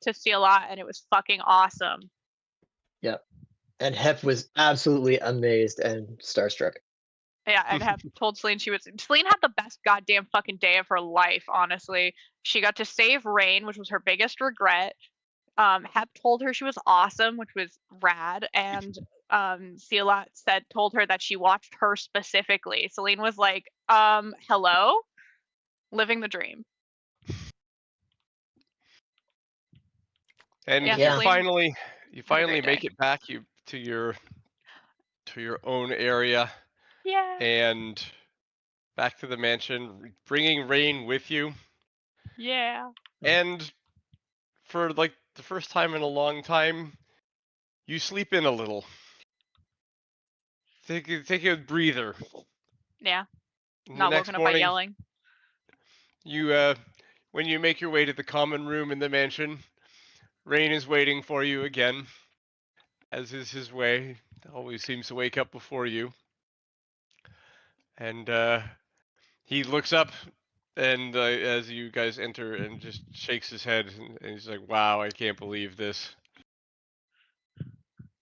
to see a lot, and it was fucking awesome. Yep. And Hep was absolutely amazed and starstruck. Yeah, and Hep told Celine Celine had the best goddamn fucking day of her life, honestly. She got to save Rain, which was her biggest regret. Hep told her she was awesome, which was rad, and Ciela told her that she watched her specifically. Celine was like, hello? Living the dream. And Yeah, you finally make it back to your own area. Yeah. And back to the mansion, bringing Rain with you. Yeah. And for like the first time in a long time, you sleep in a little. Take a breather. Yeah. And Not woken up by yelling. You when you make your way to the common room in the mansion, Rain is waiting for you again, as is his way. Always seems to wake up before you. And he looks up, and as you guys enter, and just shakes his head, and he's like, "Wow, I can't believe this.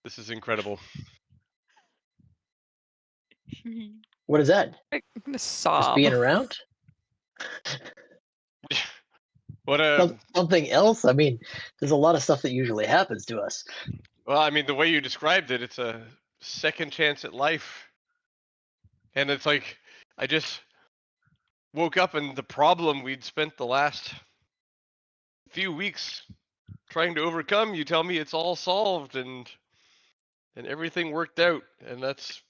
This is incredible." What is that? I'm gonna sob. Just being around? What something else? I mean, there's a lot of stuff that usually happens to us. Well, I mean, the way you described it, it's a second chance at life. And it's like, I just woke up and the problem we'd spent the last few weeks trying to overcome, you tell me it's all solved and everything worked out, and that's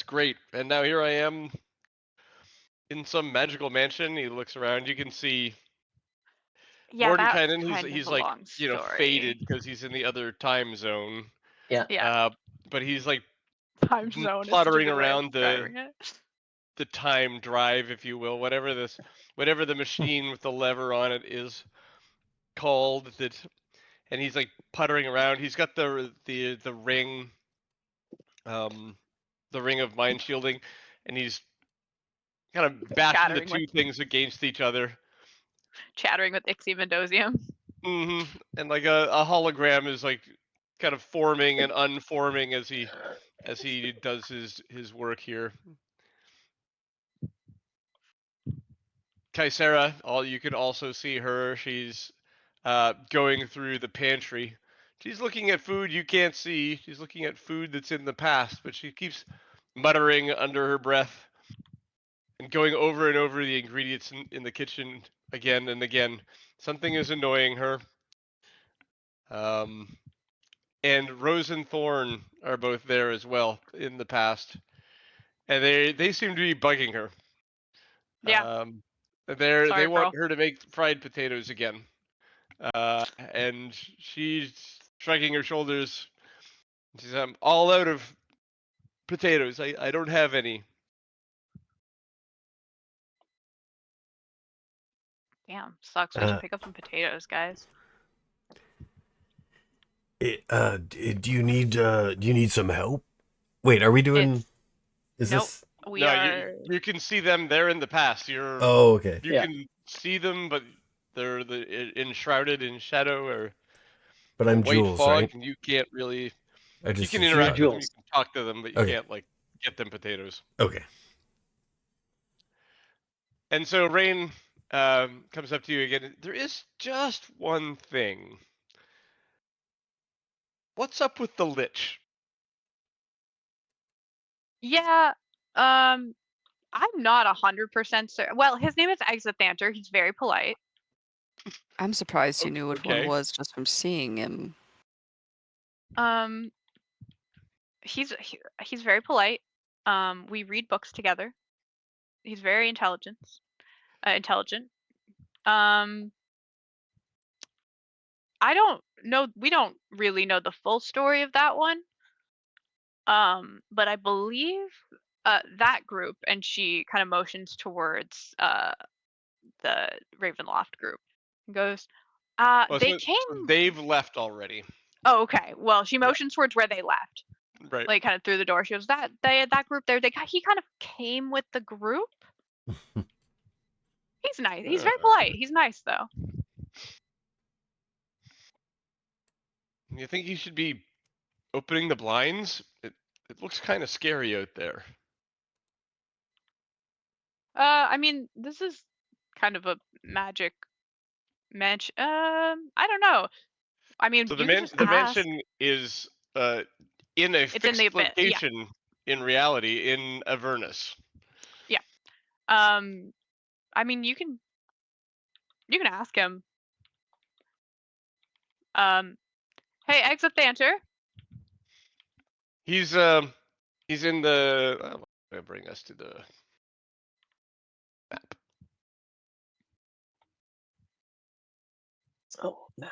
great. And now here I am in some magical mansion. He looks around, you can see Mordenkainen, he's like, faded because he's in the other time zone. Yeah. Yeah. But he's like time zone fluttering around the time drive, if you will, whatever the machine with the lever on it is called, that, and he's like puttering around. He's got the ring, the ring of mind shielding, and he's kind of bashing the two things against each other, chattering with Ixie Mendosium. And like a hologram is like kind of forming and unforming as he does his work here. Kaisera, you can also see her. She's going through the pantry. She's looking at food you can't see. She's looking at food that's in the past, but she keeps muttering under her breath and going over and over the ingredients in the kitchen again and again. Something is annoying her. And Rose and Thorn are both there as well in the past, and they seem to be bugging her. Yeah. They want her to make fried potatoes again, and she's shrugging her shoulders. She says, "I'm all out of potatoes. I don't have any." Damn, sucks. We should pick up some potatoes, guys. Do you need some help? Wait, are we doing? This? You can see them. They're in the past. Oh, okay. You can see them, but they're enshrouded in shadow but I'm white Jules, fog, right? and you can't really. You can interact with them. You can talk to them, but you can't like get them potatoes. Okay. And so Rain comes up to you again. There is just one thing. What's up with the Lich? Yeah, I'm not 100% certain. Well, his name is Exithanter. He's very polite. I'm surprised you knew what one was just from seeing him. He's very polite. We read books together. He's very intelligent. I don't know. We don't really know the full story of that one. But I believe that group, and she kind of motions towards the Ravenloft group. And goes, they've left already. Oh, okay. Well, she motions towards where they left. Right. Like kind of through the door. She goes, that group there. He kind of came with the group. He's nice. He's very polite. He's nice though. You think you should be opening the blinds? It looks kind of scary out there. I mean, this is kind of a magic mansion. I don't know. I mean, So you could just the ask. mansion is in a It's in the fixed abyss. Yeah. location in reality in Avernus. Yeah. I mean, you can ask him. Hey, Exithanter. He's in the. Bring us to the map. Oh, map.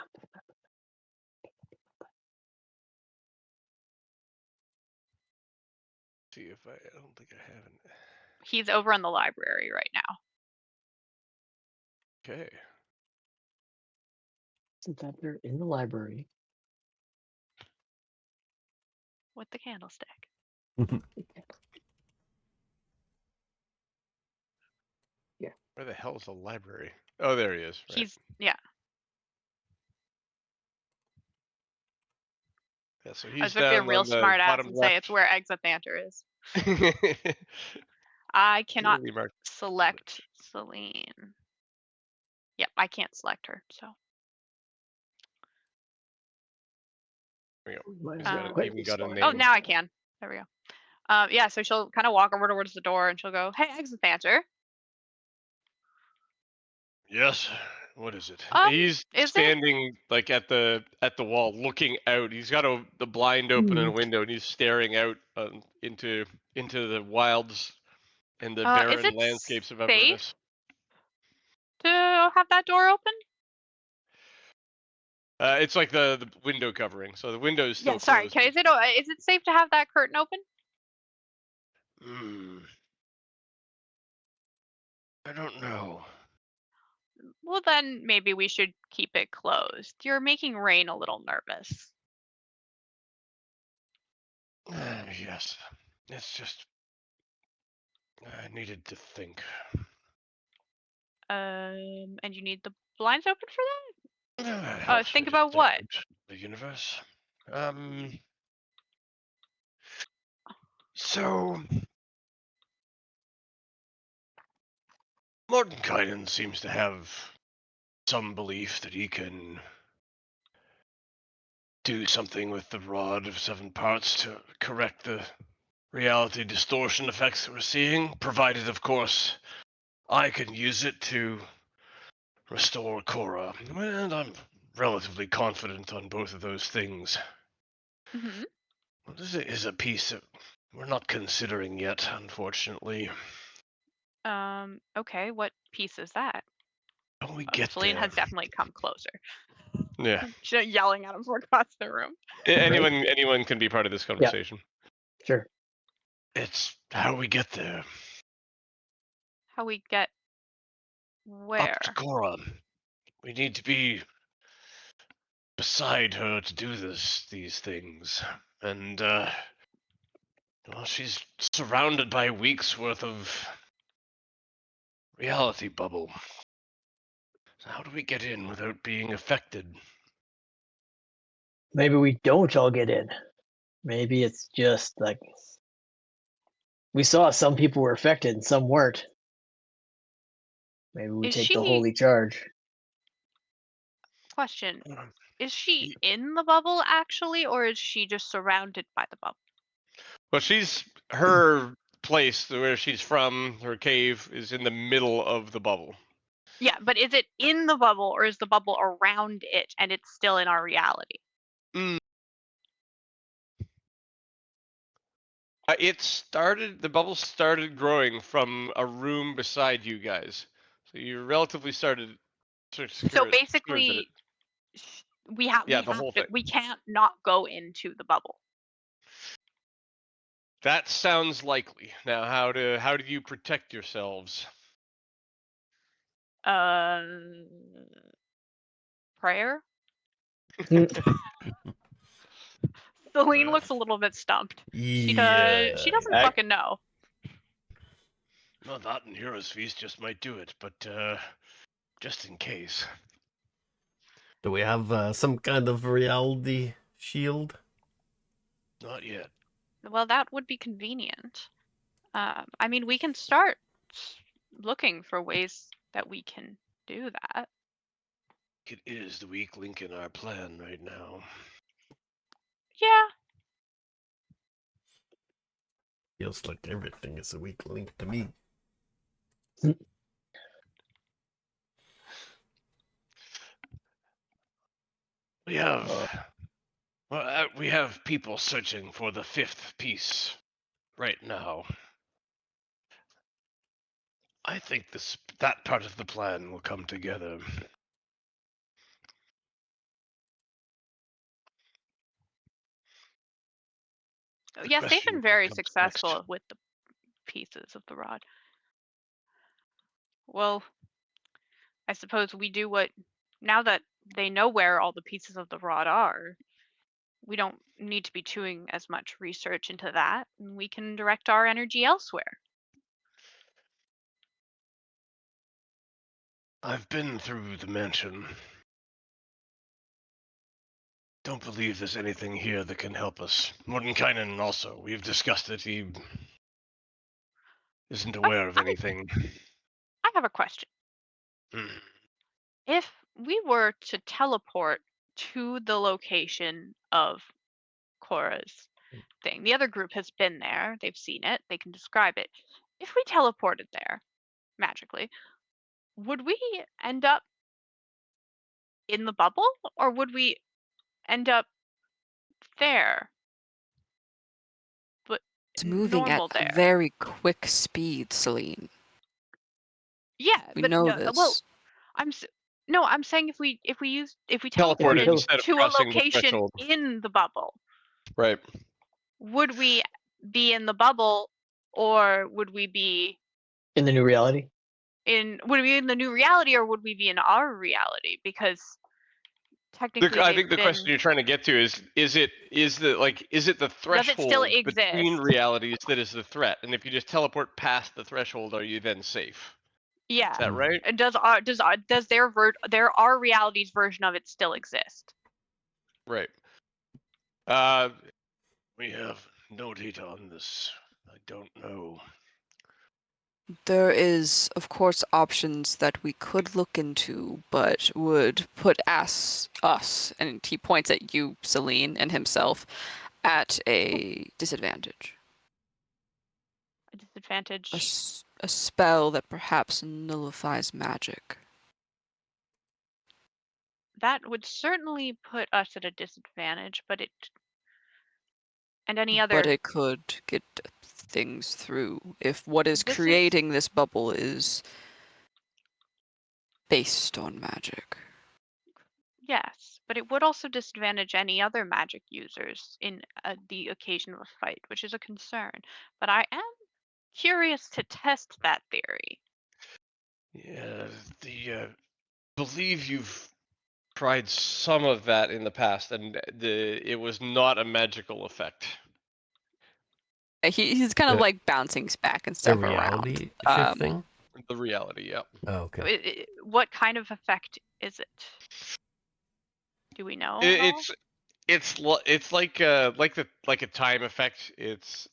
See if I don't think I have it. He's over in the library right now. Okay. Since they're in the library. With the candlestick. Yeah. Where the hell is the library? Oh, there he is. Right. He's yeah. Yeah, so I he's was about to be a down real on the smart ass bottom and say it's left. where Exithanter is. I cannot Clearly marked. select Celine. Yep, I can't select her, so. There we go. Might He's as got well even got a restart. name. Oh, now I can. There we go. Yeah, so she'll kind of walk over towards the door and she'll go, "Hey, Exithanter." Yes. What is it? Is He's it? standing like at the wall, looking out. He's got the blind open in a window, and he's staring out into the wilds and the Is barren it landscapes of safe Avernus. to have that door open? It's like the window covering, so the window is still Yeah, sorry. closed. Is it safe to have that curtain open? I don't know. Well, then maybe we should keep it closed. You're making Rain a little nervous. Yes. It's just I needed to think. And you need the blinds open for that? Helps Think me to about what? separate the universe. So Mordenkainen seems to have some belief that he can do something with the Rod of Seven Parts to correct the reality distortion effects that we're seeing, provided, of course, I can use it to restore Korra. And I'm relatively confident on both of those things. Mm-hmm. Well, this is a piece that we're not considering yet, unfortunately. Okay, what piece is that? When we get Celine there. has definitely come closer. Yeah. She's yelling at him from across the room. Anyone can be part of this conversation. Yeah. Sure. It's how we get there. How we get where? Up to Korra. We need to be beside her to do these things. And well, she's surrounded by weeks worth of reality bubble. So how do we get in without being affected? Maybe we don't all get in. Maybe it's just like we saw some people were affected and some weren't. Maybe we take the holy charge. Question. Is she in the bubble actually, or is she just surrounded by the bubble? Well, her place where she's from, her cave, is in the middle of the bubble. Yeah, but is it in the bubble or is the bubble around it and it's still in our reality? The bubble started growing from a room beside you guys. So you relatively started. So basically, we can't not go into the bubble. That sounds likely. Now, how do you protect yourselves? Prayer? Celine looks a little bit stumped. She doesn't fucking know. Well, that and Heroes Feast just might do it, but just in case. Do we have some kind of reality shield? Not yet. Well, that would be convenient. I mean, we can start looking for ways that we can do that. It is the weak link in our plan right now. Yeah. Feels like everything is a weak link to me. We have people searching for the 5th piece right now. I think that part of the plan will come together. Yes, they've question been is what very comes successful next. with the pieces of the rod. Well, I suppose we do what, now that they know where all the pieces of the rod are, we don't need to be doing as much research into that, and we can direct our energy elsewhere. I've been through the mansion. Don't believe there's anything here that can help us. Mordenkainen also. We've discussed it. He isn't aware of anything. I have a question. If we were to teleport to the location of Cora's thing, the other group has been there, they've seen it, they can describe it. If we teleported there magically, would we end up in the bubble, or would we end up there? But It's moving at normal there. a very quick speed, Celine. Yeah, We but know no, this. well, I'm saying if we Teleported teleported instead of to a crossing the location threshold. in the bubble, Right. would we be in the bubble, or would we be In the new reality? would we be in the new reality, or would we be in our reality? Because technically I think the question you're trying to get to is it the threshold between exist? realities that is the threat? And if you just teleport past the threshold, are you then safe? Yeah. Is that right? And does our reality's version of it still exist? Right. We have no data on this. I don't know. There is, of course, options that we could look into, but would put us, and he points at you, Celine, and himself, at a disadvantage. A disadvantage. A spell that perhaps nullifies magic. That would certainly put us at a disadvantage, but any other. But it could get things through if what is creating this bubble is based on magic. Yes, but it would also disadvantage any other magic users in the occasion of a fight, which is a concern. But I am curious to test that theory. Yeah, believe you've tried some of that in the past, and it was not a magical effect. He's kind of like bouncing back and stuff the reality around. Shifting? The reality, yeah. Oh, okay. What kind of effect is it? Do we know? It's like a time effect. It's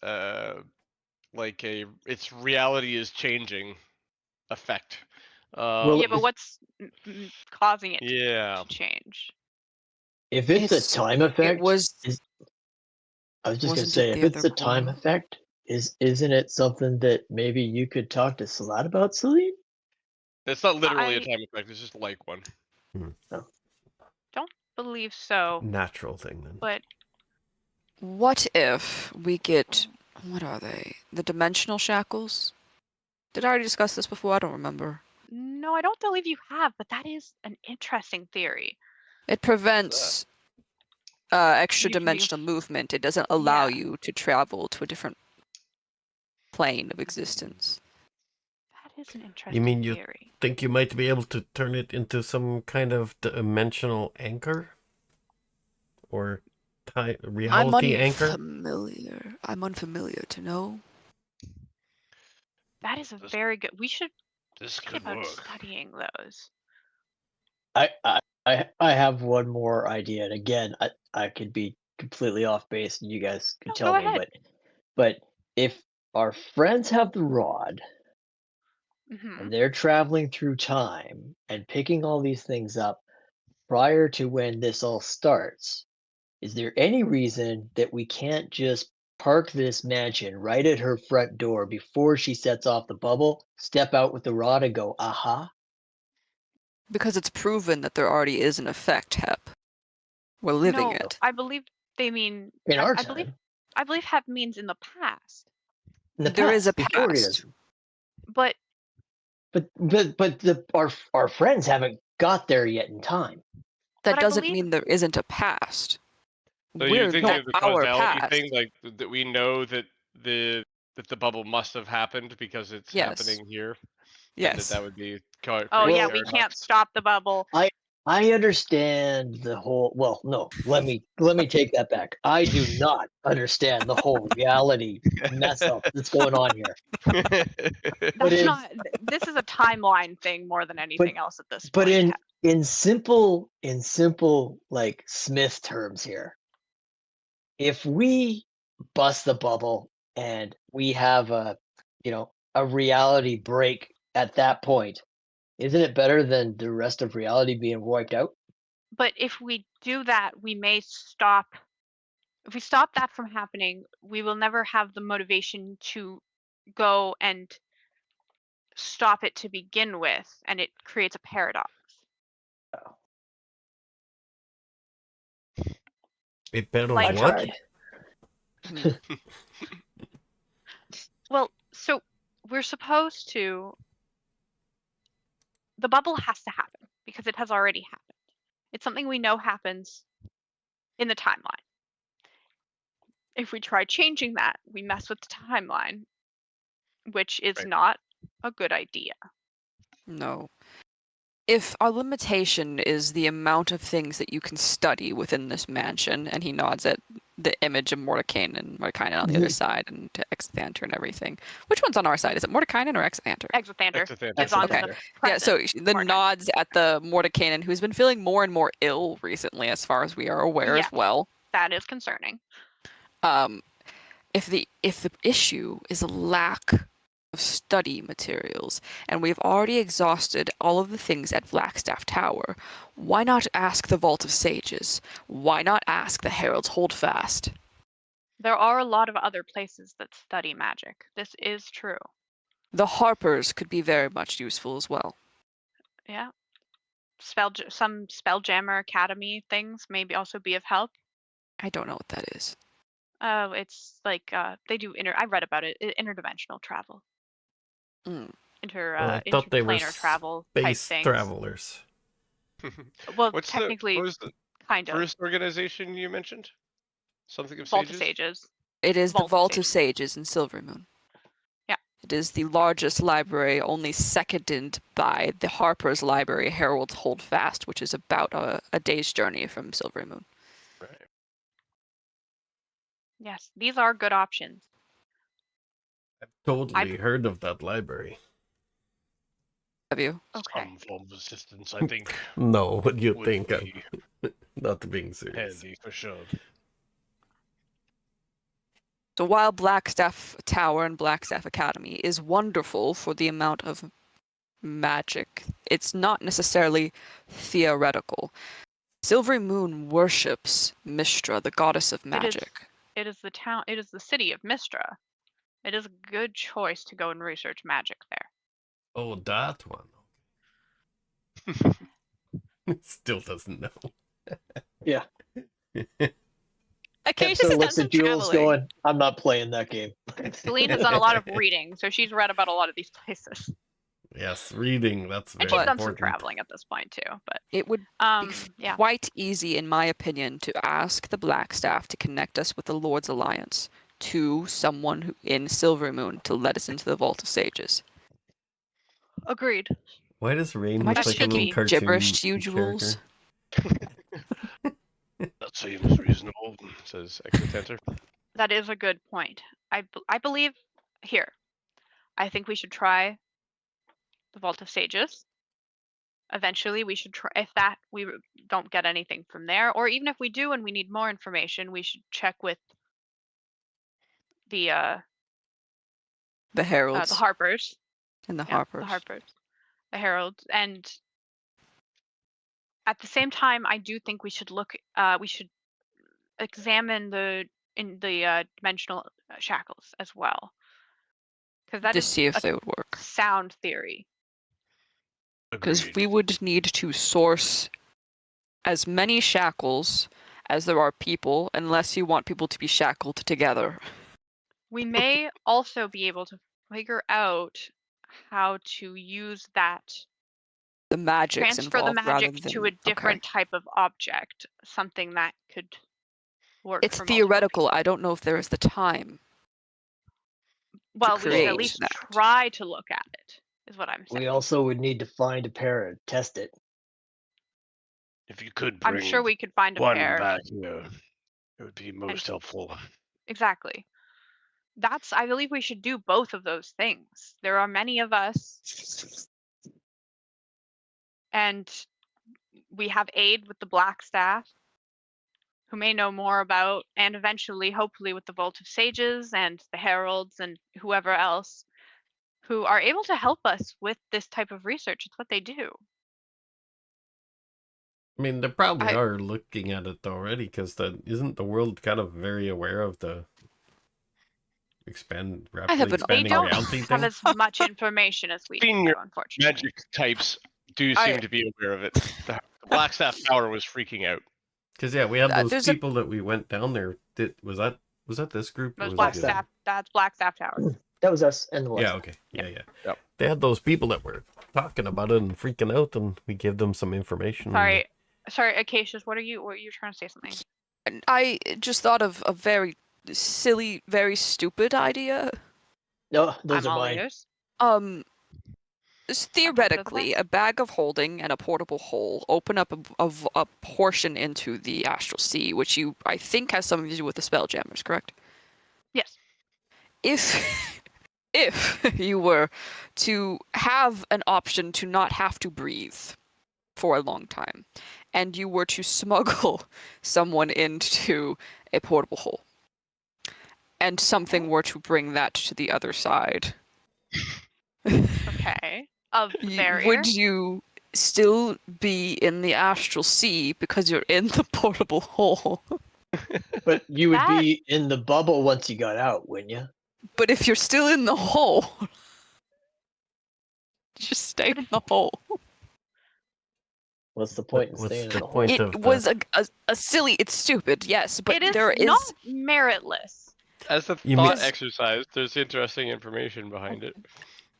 its reality is changing effect. Yeah, but what's causing it to change? If it's a time effect, I was just gonna say, if it's a time effect, isn't it something that maybe you could talk to Salat about, Celine? It's not literally a time effect. It's just like one. Oh. Don't believe so. Natural thing then. But what if we get, what are they? The dimensional shackles? Did I already discuss this before? I don't remember. No, I don't believe you have, but that is an interesting theory. It prevents extra dimensional movement. It doesn't allow you to travel to a different plane of existence. That is an interesting You mean you theory. think you might be able to turn it into some kind of dimensional anchor? Or reality anchor? I'm unfamiliar to know. That is a very good. We should This think about studying those. I have one more idea, and again, I could be completely off base, and you guys can No, tell go me. ahead. But if our friends have the rod Hmm. and they're traveling through time and picking all these things up prior to when this all starts, is there any reason that we can't just park this mansion right at her front door before she sets off the bubble, step out with the rod and go, aha? Because it's proven that there already is an effect, Hep. We're living No, it. I believe they mean. In our I believe. time, I believe have means in the past, in the There is a past, before past. but our friends haven't got there yet in time. That But I doesn't believe- mean there isn't a past. So you're We're thinking not of the our causality past. thing, like that we know that the bubble must have happened because it's Yes. happening here, and Yes. that would be. oh yeah, Well, we can't stop the bubble. I understand the whole. Well, no, let me take that back. I do not understand the whole reality mess up that's going on here. But That's it's- not. This is a timeline thing more than anything else at this But point. in simple like Smith terms here, if we bust the bubble and we have a reality break at that point, isn't it better than the rest of reality being wiped out? But if we do that, we may stop. If we stop that from happening, we will never have the motivation to go and stop it to begin with, and it creates a paradox. It better Like- I what? tried. Well, so we're supposed to. The bubble has to happen because it has already happened. It's something we know happens in the timeline. If we try changing that, we mess with the timeline, which is Right. not a good idea. No. If our limitation is the amount of things that you can study within this mansion, and he nods at the image of Mordekainen and Mordekainen on the other side, and to Exanther and everything. Which one's on our side? Is it Mordekainen or Exanther? Exothander Exothander. is on Okay. the Yeah, present. so the part-time. nods at the Mordekainen, who's been feeling more and more ill recently, as far as we are aware Yeah. as well. That is concerning. If the issue is a lack of study materials, and we've already exhausted all of the things at Blackstaff Tower, why not ask the Vault of Sages? Why not ask the Herald's Holdfast? There are a lot of other places that study magic. This is true. The Harpers could be very much useful as well. Yeah. Some Spelljammer Academy things maybe also be of help. I don't know what that is. Oh, it's like they do I read about it. Interdimensional travel. Mm. Well, I thought they were Interplanar travel type space things. travelers. Well, What technically, was the kind of. first organization you mentioned? Something of Vault Sages? of Sages. It is the Vault of Vault of Sages in Silvermoon. Yeah. It is the largest library, only seconded by the Harper's Library, Herald's Holdfast, which is about a day's journey from Silvermoon. Right. Yes, these are good options. Totally heard of that library. Have you? Okay. Some form of assistance, I think, No, what do you would think? I'm be not being serious. handy for sure. So while Blackstaff Tower and Blackstaff Academy is wonderful for the amount of magic, it's not necessarily theoretical. Silvery Moon worships Mistra, the goddess of magic. It is the city of Mistra. It is a good choice to go and research magic there. Oh, that one. Still doesn't know. Yeah. Acacia's Kepsa has done looks some at Jules traveling. going, I'm not playing that game. Celine has done a lot of reading, so she's read about a lot of these places. Yes, reading, that's very And she's done important. some traveling at this point too. But It would yeah. quite easy, in my opinion, to ask the Blackstaff to connect us with the Lord's Alliance to someone in Silvermoon to let us into the Vault of Sages. Agreed. Why does Rain Am I look just like a little speaking cartoon gibberish to you, Jules? character? That seems reasonable, says Exothander. That is a good point. I believe here. I think we should try the Vault of Sages. eventually we should try, if that we don't get anything from there, or even if we do and we need more information, we should check with the Heralds Harpers. and the Yeah, Harpers. the Harpers. The Heralds. And at the same time, I do think we should we should examine the dimensional shackles as well. Because that To is see if a they would work. sound theory. Because Agreed. we would need to source as many shackles as there are people, unless you want people to be shackled together. We may also be able to figure out how to use that, The magic's transfer the involved rather magic than to a different type of object, something that could work. It's for multiple theoretical. people. I don't know if there is the time. Well, we should at create least that. try to look at it, is what I'm saying. We also would need to find a pair and test it. If you could bring I'm sure we could find a one pair. back here, it would be most helpful. Exactly. I believe we should do both of those things. There are many of us, and we have aid with the Blackstaff, who may know more about, and eventually, hopefully, with the Vault of Sages and the Heralds and whoever else, who are able to help us with this type of research. It's what they do. I mean, they probably are looking at it already, because isn't the world kind of very aware of the rapidly expanding They don't reality have thing? as much information as we do, Senior unfortunately. Magic types do seem to be aware of it. The Blackstaff Tower was freaking out. Because we had those people that we went down there. Was that this group? It was that Blackstaff. That's Blackstaff Tower. That was us and the Yeah. Okay. Yeah. They had those people that were talking about it and freaking out, and we gave them some information. Sorry, Acacius. What are you trying to say? Something? I just thought of a very silly, very stupid idea. No, those I'm are all mine. ears. Theoretically, a bag of holding and a portable hole open up a portion into the astral sea, which I think has something to do with the spelljammers, correct? Yes. If you were to have an option to not have to breathe for a long time, and you were to smuggle someone into a portable hole, and something were to bring that to the other side. Okay. Of barrier. Would you still be in the astral sea because you're in the portable hole? But you would be in the bubble once you got out, wouldn't you? But if you're still in the hole, just stay in the hole. What's the point in staying in the hole? It was a silly, it's stupid, yes, but there is not meritless. As a thought exercise, there's interesting information behind it.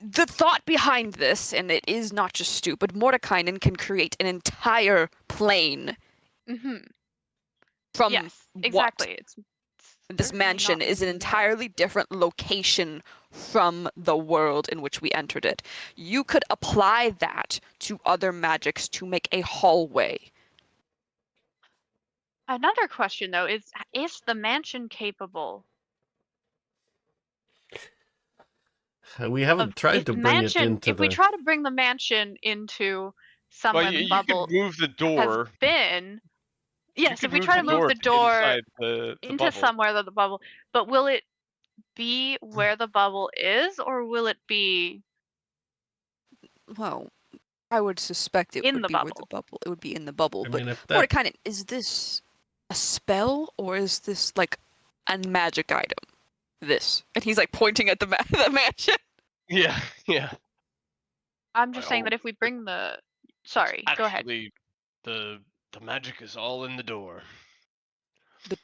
The thought behind this, and it is not just stupid, Mordekainen can create an entire plane from yes, exactly. This mansion is an entirely different location from the world in which we entered it. You could apply that to other magics to make a hallway. Another question, though, is the mansion capable? We haven't tried to bring it into If we try to bring the mansion into somewhere the bubble could move the door. has been... Yes, if we try to move the door into somewhere that the bubble... But will it be where the bubble is, or will it be... Well, I would suspect it would be where the bubble... It would be in the bubble, but Mordekainen, is this a spell, or is this, like, a magic item? This. And he's, like, pointing at the mansion. Yeah. I'm just saying that if we bring the... Sorry, go ahead. Actually, the magic is all in the door. The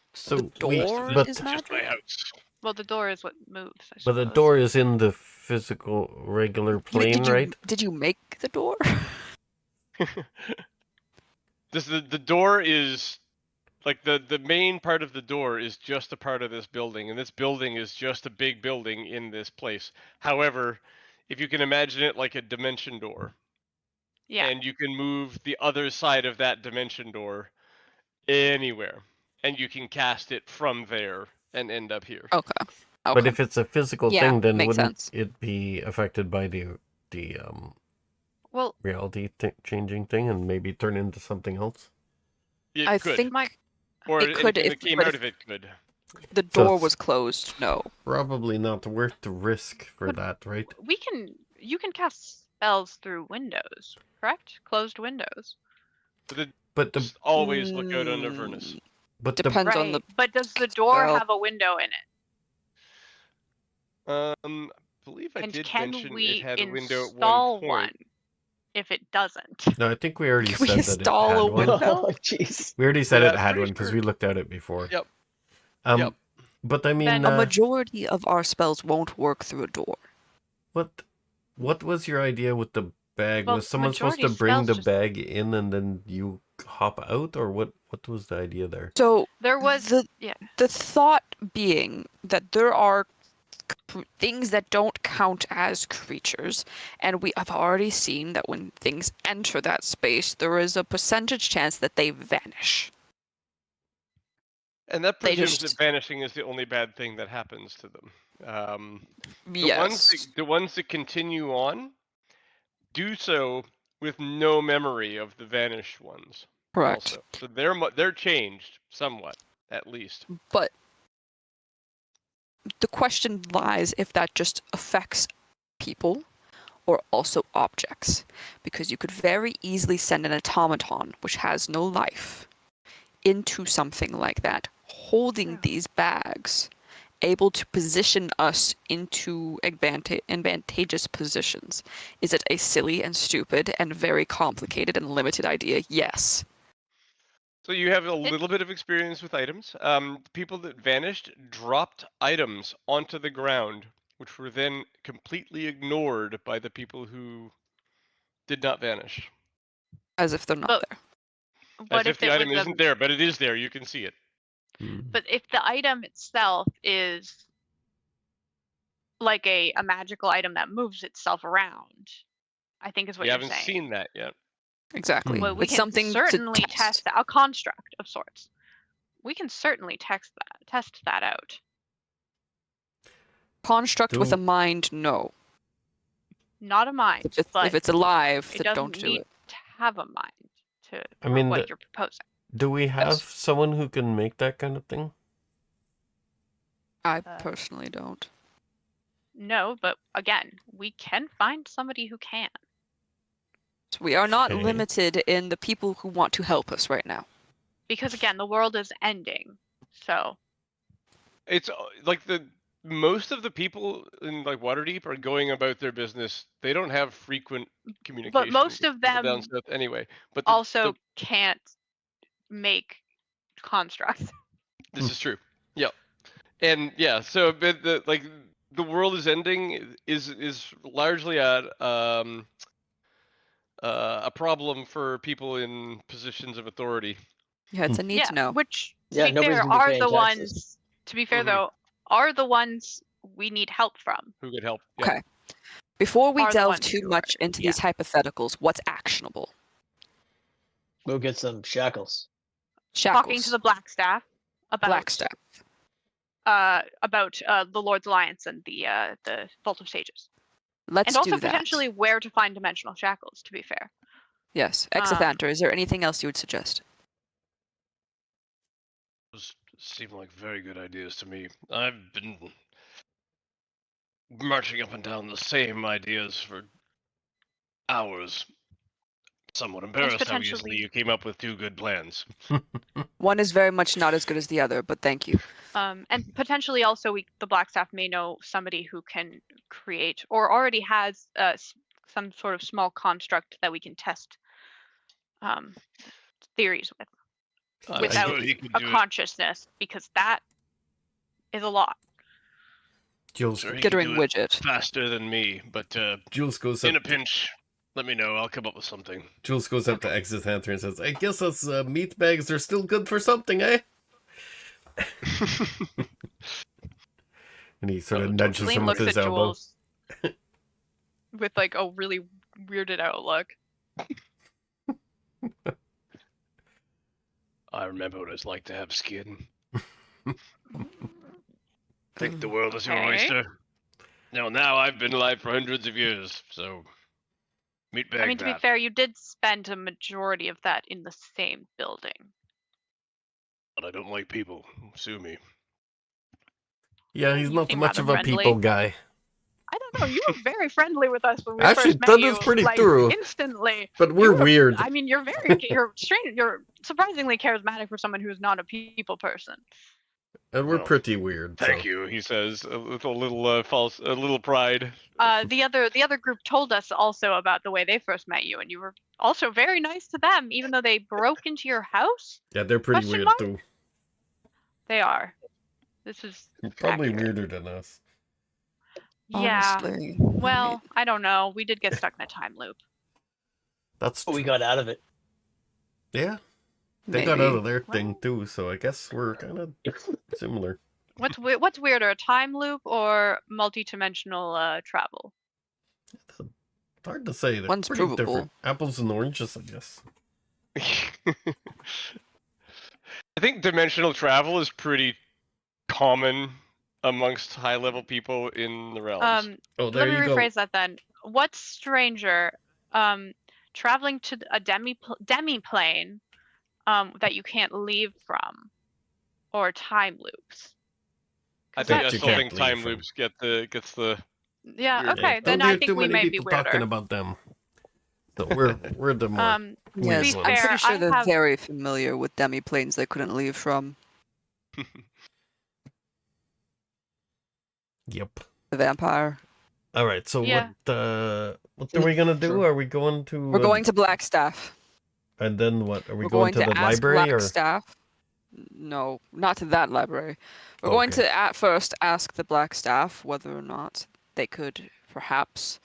door is magic? My house. Well, the door is what moves, I But the door is in the physical, regular plane, right? Did you make the door? The door is... Like, the main part of the door is just a part of this building, and this building is just a big building in this place. However, if you can imagine it like a dimension door, and you can move the other side of that dimension door anywhere, and you can cast it from there and end up here. Okay. But if it's a physical thing, then wouldn't sense. it be affected by the Well, reality changing thing and maybe turn into something else? It I could. think Or it could anything if, that came but out if of it could. the So door it's was closed. No. probably not worth the risk for But that, right? you can cast spells through windows, correct? Closed windows. But Just always look out on Avernus. the Depends on Right. the But does the door spell. have a window in it? I believe I And did can mention it we had a window at one install point. one if it doesn't? no, I think we already Can we said that it install had a one. window? Oh, jeez. We already said Yeah, it had pretty one because sure. we looked at it before. Yep. Yep. But I mean, Then- A majority of our spells won't work through a door. what was your idea with the bag? Well, Was someone supposed to majority bring spells the just- bag in and then you hop out, or what? What was the idea there? So There was the yeah. the thought being that there are things that don't count as creatures, and we have already seen that when things enter that space, there is a percentage chance that they vanish. And that They presumes just- that vanishing is the only bad thing that happens to them. The Yes. ones that continue on do so with no memory of the vanished ones. Correct. Also. So they're changed somewhat, at least. But the question lies if that just affects people or also objects. Because you could very easily send an automaton, which has no life, into something like that, holding Yeah. these bags, able to position us into advantageous positions. Is it a silly and stupid and very complicated and limited idea? Yes. So you have a little bit of experience with items. People that vanished dropped items onto the ground, which were then completely ignored by the people who did not vanish. As if they're not But- there. What As if the it item was isn't there, but it is there. You can see it. But if the item itself is like a magical item that moves itself around, I think is what You you're haven't saying. seen that yet. Exactly. Well, we It's can something certainly to test a construct of sorts. We can certainly test that out. Construct with Do- a mind, no. Not a mind, but If it's alive, it then doesn't don't do need it. to have a mind to I mean, what the- you're proposing. Do we have Yes. someone who can make that kind of thing? I personally don't. No, but again, we can find somebody who can. So we are not Okay. limited in the people who want to help us right now. Because again, the world is ending. So It's like most of the people in like Waterdeep are going about their business. They don't have frequent communication. most with of people them down south anyway. But also can't make constructs. this is true. Yep. And yeah, so but the world is ending is largely a problem for people in positions of authority. Yeah, it's a need Yeah, to know. which to Yeah, be nobody's fair gonna be are paying the taxes. ones. To be fair Mhm. though, are the ones we need help from. Who could help? Yep. Okay. Before we Are the delve ones too who much are- into yeah. these hypotheticals, what's actionable? Go get some shackles. Shackles. Talking to the Blackstaff about Blackstaff. the Lord's Alliance and the Vault of Sages, Let's and also do that. potentially where to find dimensional shackles. To be fair, Yes. Exithanter, is there anything else you would suggest? Those seem like very good ideas to me. I've been marching up and down the same ideas for hours. Somewhat embarrassed how easily potentially- you came up with two good plans. One is very much not as good as the other, but thank you. and potentially also the Blackstaff may know somebody who can create or already has some sort of small construct that we can test theories with I'm without sure he could a do it. consciousness, because that is a lot. Jules, Sure, he could Gittering do it widget. faster than me, but Jules goes in up. a pinch, let me know. I'll come up with something. Jules goes up to Exithanter and says, "I guess us meat bags are still good for something, eh?" And he sort of don't nudges Celine Celine him with looks his at elbow. Jules with like a really weirded out look. I remember what it's like to have skin. Think the world is your Okay. oyster. Now I've been alive for hundreds of years, so Meatbag I mean, to be that. fair, you did spend a majority of that in the same building. But I don't like people. Sue me. Yeah, he's You not seem much rather of a friendly. people guy. I don't know. You were very friendly with us when we Actually, first met that you. is pretty like, true. Instantly. But we're weird. I mean, you're very, you're strange. You're surprisingly charismatic for someone who is not a people person. And we're Oh, pretty weird. Thank so. you, he says, with a little false, a little pride. The other group told us also about the way they first met you, and you were also very nice to them, even though they broke into your house. Yeah, they're pretty Question weird mark? too. They are. This is Probably accurate. weirder than us. Yeah. Honestly. Well, I don't know. We did get stuck in a time loop. That's But we true. got out of it. Yeah, they maybe. got out of their thing Well- too, so I guess we're kind of similar. What's weirder, a time loop or multi-dimensional travel? It's hard to say. They're One's pretty provable. different. Apples and oranges, I guess. I think dimensional travel is pretty common amongst high-level people in the realms. Oh, Let there me you go. rephrase that then. What's stranger, traveling to a demi-plane that you can't leave from, or time loops? I 'Cause think That I you still can't think leave time from. loops gets the yeah, weird. okay, Yeah, then don't I hear think too we many may be people weirder. talking about them. So we're the more. weird Yes, be ones. I'm fair, pretty sure I they're have- very familiar with demi-planes they couldn't leave from. Yep. The vampire. All right. So Yeah. what are we gonna do? Sure. Are we going to? We're going to Blackstaff. And then what? Are we We're going to the ask library or? Blackstaff. No, not to that library. We're going Okay. to at first ask the Blackstaff whether or not they could perhaps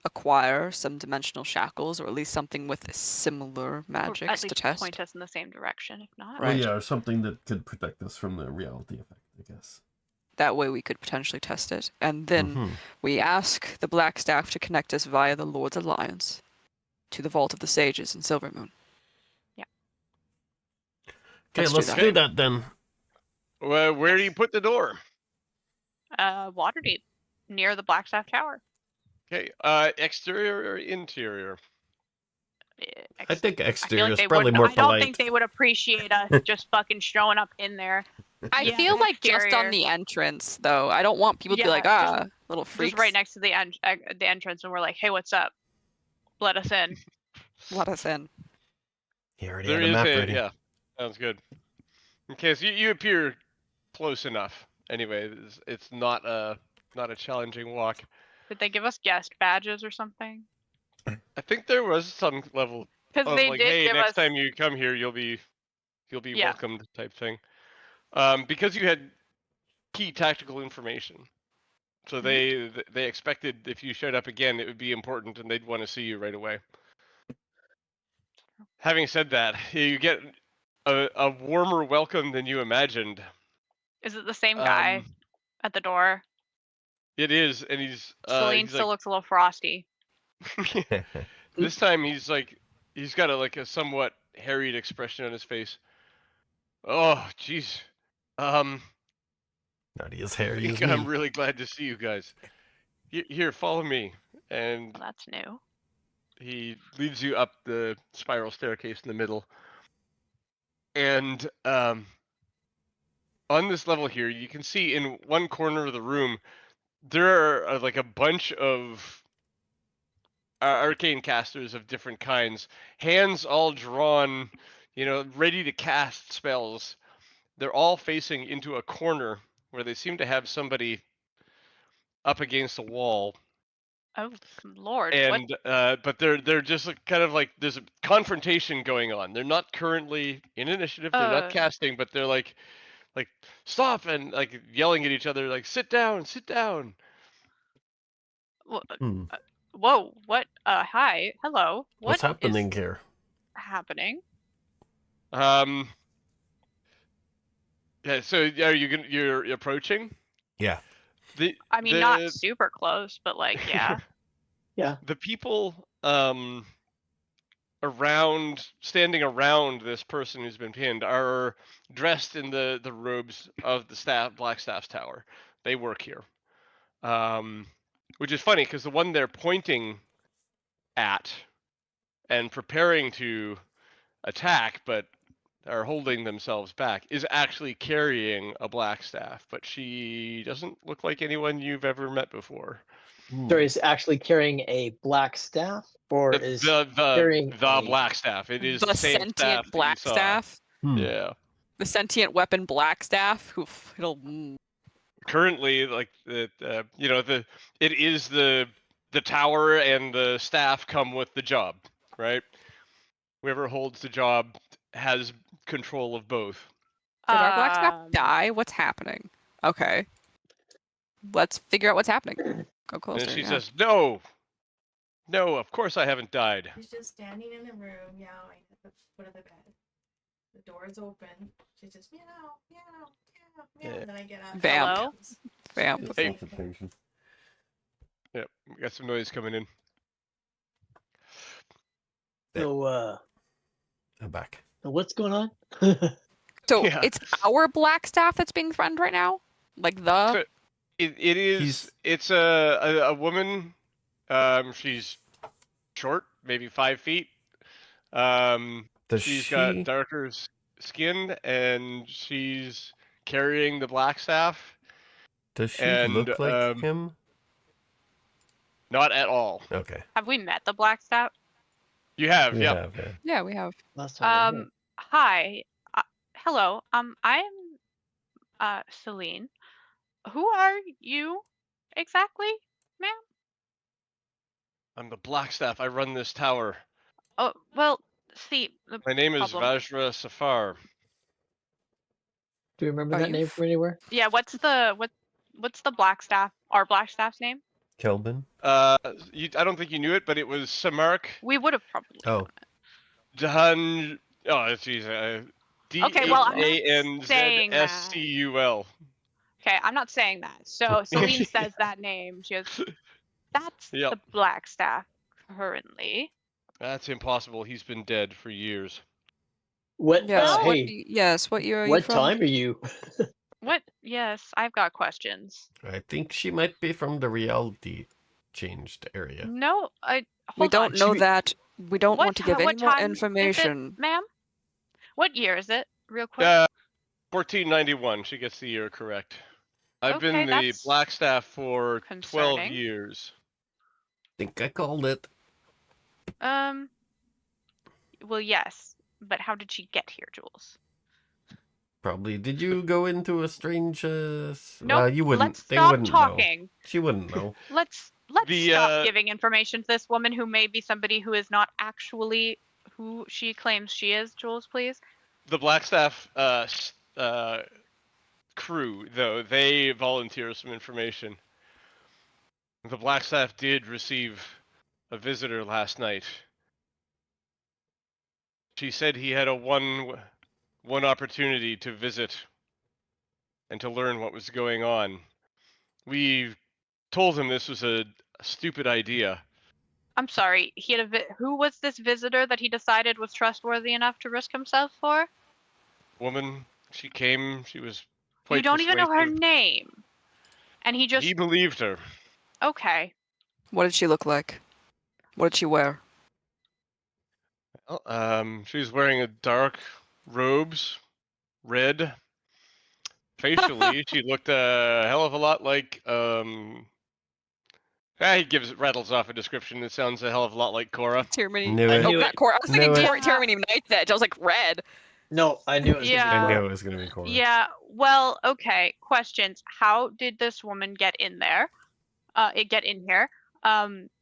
acquire some dimensional shackles, or at least something with similar Or magics at to least test. point us in the same direction, if not. Well, Right. yeah, or something that could protect us from the reality effect, I guess. That way we could potentially test it. And then Mhm. we ask the Blackstaff to connect us via the Lord's Alliance to the Vault of the Sages in Silvermoon. Okay, Let's do let's that. do that then. Well, where do you put the door? Waterdeep, near the Blackstaff Tower. Okay, exterior or interior? I think I feel exterior like is they probably wouldn't. more I don't polite. think they would appreciate us just fucking showing up in there. I Yeah, feel like just exterior. on the entrance, though. I don't want people to be like, Yeah, little freaks. Just right next to the entrance, and we're like, "Hey, what's up? Let us in." Let us in. He already There had a is map a ready. yeah. Sounds good. Okay, so you appear close enough. Anyway, it's not a challenging walk. Did they give us guest badges or something? I think there was some level Because of they like, did hey, give next us. time you come here, you'll be Yeah. welcomed type thing. Because you had key tactical information, so Mhm. they expected if you showed up again, it would be important, and they'd want to see you right away. Having said that, you get a warmer welcome than you imagined. Is it the same guy at the door? It is, and he's Celine still looks a little frosty. This time he's got a somewhat harried expression on his face. Oh, jeez. Not as hairy as I'm me. really glad to see you guys. Here, follow me. And Well, that's new. he leads you up the spiral staircase in the middle. And on this level here, you can see in one corner of the room, there are like a bunch of arcane casters of different kinds, hands all drawn, ready to cast spells. They're all facing into a corner where they seem to have somebody up against a wall. Oh Lord! And but they're just kind of like there's a confrontation going on. They're not currently in initiative. They're not casting, but they're like stop and like yelling at each other, like sit down, sit down. What? Hmm. Whoa! What? Hi, hello. What's happening is here? happening? Yeah. So are you're approaching? Yeah. I mean, not super close, but like, yeah. Yeah. The people standing around this person who's been pinned are dressed in the robes of the Blackstaff's tower. They work here. Which is funny because the one they're pointing at and preparing to attack, but are holding themselves back, is actually carrying a Blackstaff, but she doesn't look like anyone you've ever met before. So is actually carrying a black staff, or is The carrying a... Blackstaff. It is The the same sentient staff that you saw. Blackstaff. Yeah. The sentient weapon Blackstaff. It'll. Currently, like it is the tower and the staff come with the job, right? Whoever holds the job has control of both. Did our Blackstaff die? What's happening? Okay. Let's figure out what's happening. Go closer. And she yeah. says, "No, of course I haven't died." She's just standing in the room, meowing at the foot of the bed. The door is open. She's just meow, meow, meow, meow. Yeah. And then I get up. Vamp. Hello? Vamp. Hey. Yep, we got some noise coming in. So, I'm back. what's going on? So Yeah. it's our Blackstaff that's being threatened right now? Like the. So- It is. He's- It's a woman. She's short, maybe 5 feet. Does She's she? got darker skin, and she's carrying the Blackstaff. Does she and, look like him? Not at all. Okay. Have we met the Blackstaff? You have, We yeah. have, yeah. Yeah, we have. Last time we were here. Hi. Hello. I'm Celine. Who are you exactly, ma'am? I'm the Blackstaff. I run this tower. Oh, well, see, the My name is problem- Vajra Safar. Do you remember Are that you name from anywhere? Yeah, what's the Blackstaff? Our Blackstaff's name? Kelvin? I don't think you knew it, but it was Samark We would have probably. Oh. Dahan. Oh, jeez. Okay, well, I'm not saying that. DANZSCUL. Okay, I'm not saying that. So Celine says that name. She goes, "That's Yep. the Blackstaff currently." That's impossible. He's been dead for years. What? Yes. Well, What, hey, yes. What year are you what from? time are you? What? Yes, I've got questions. I think she might be from the reality changed area. No, We hold don't on. know that. We don't What want to give ti- any what more time is it, information. ma'am? What year is it? Real quick. 1491. She gets the year correct. I've Okay, been the that's Blackstaff for 12 concerning. years. Think I called it. Well, yes, but how did she get here, Jules? Probably. Did you go into a strange? No, Well, you wouldn't. let's They stop wouldn't know. talking. She wouldn't know. Let's The, stop giving information to this woman who may be somebody who is not actually who she claims she is. Jules, please. The Blackstaff crew, though, they volunteer some information. The Blackstaff did receive a visitor last night. She said he had a one opportunity to visit and to learn what was going on. We told him this was a stupid idea. I'm sorry. He had who was this visitor that he decided was trustworthy enough to risk himself for? Woman, she came, she was quite You don't even know her persuasive. name, and he just He believed her. okay. What did she look like? What did she wear? Well, she was wearing a dark robes, red. Facially, she looked a hell of a lot like he rattles off a description that sounds a hell of a lot like Cora. Tyranny. Knew I it. Oh, knew not it. Cora. I was thinking Knew it. Tyranny Knight's Edge. I was like, red. No, I knew it was Yeah. I gonna be knew Cora. it was gonna be Cora. Yeah. Well, okay. Questions. How did this woman get in there? Get in here?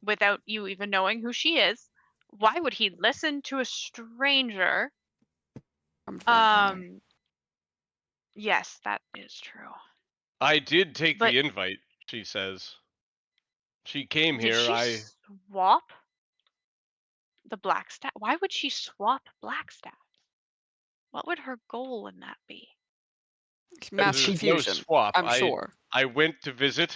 Without you even knowing who she is? Why would he listen to a stranger? I'm vampire. Yes, that is true. I did take But- the invite, she says. She came Did here, she swap the Blackstaff? Why would she swap Blackstaff? What would her goal in that be? Mass there's confusion. no swap. I'm sure. I went to visit.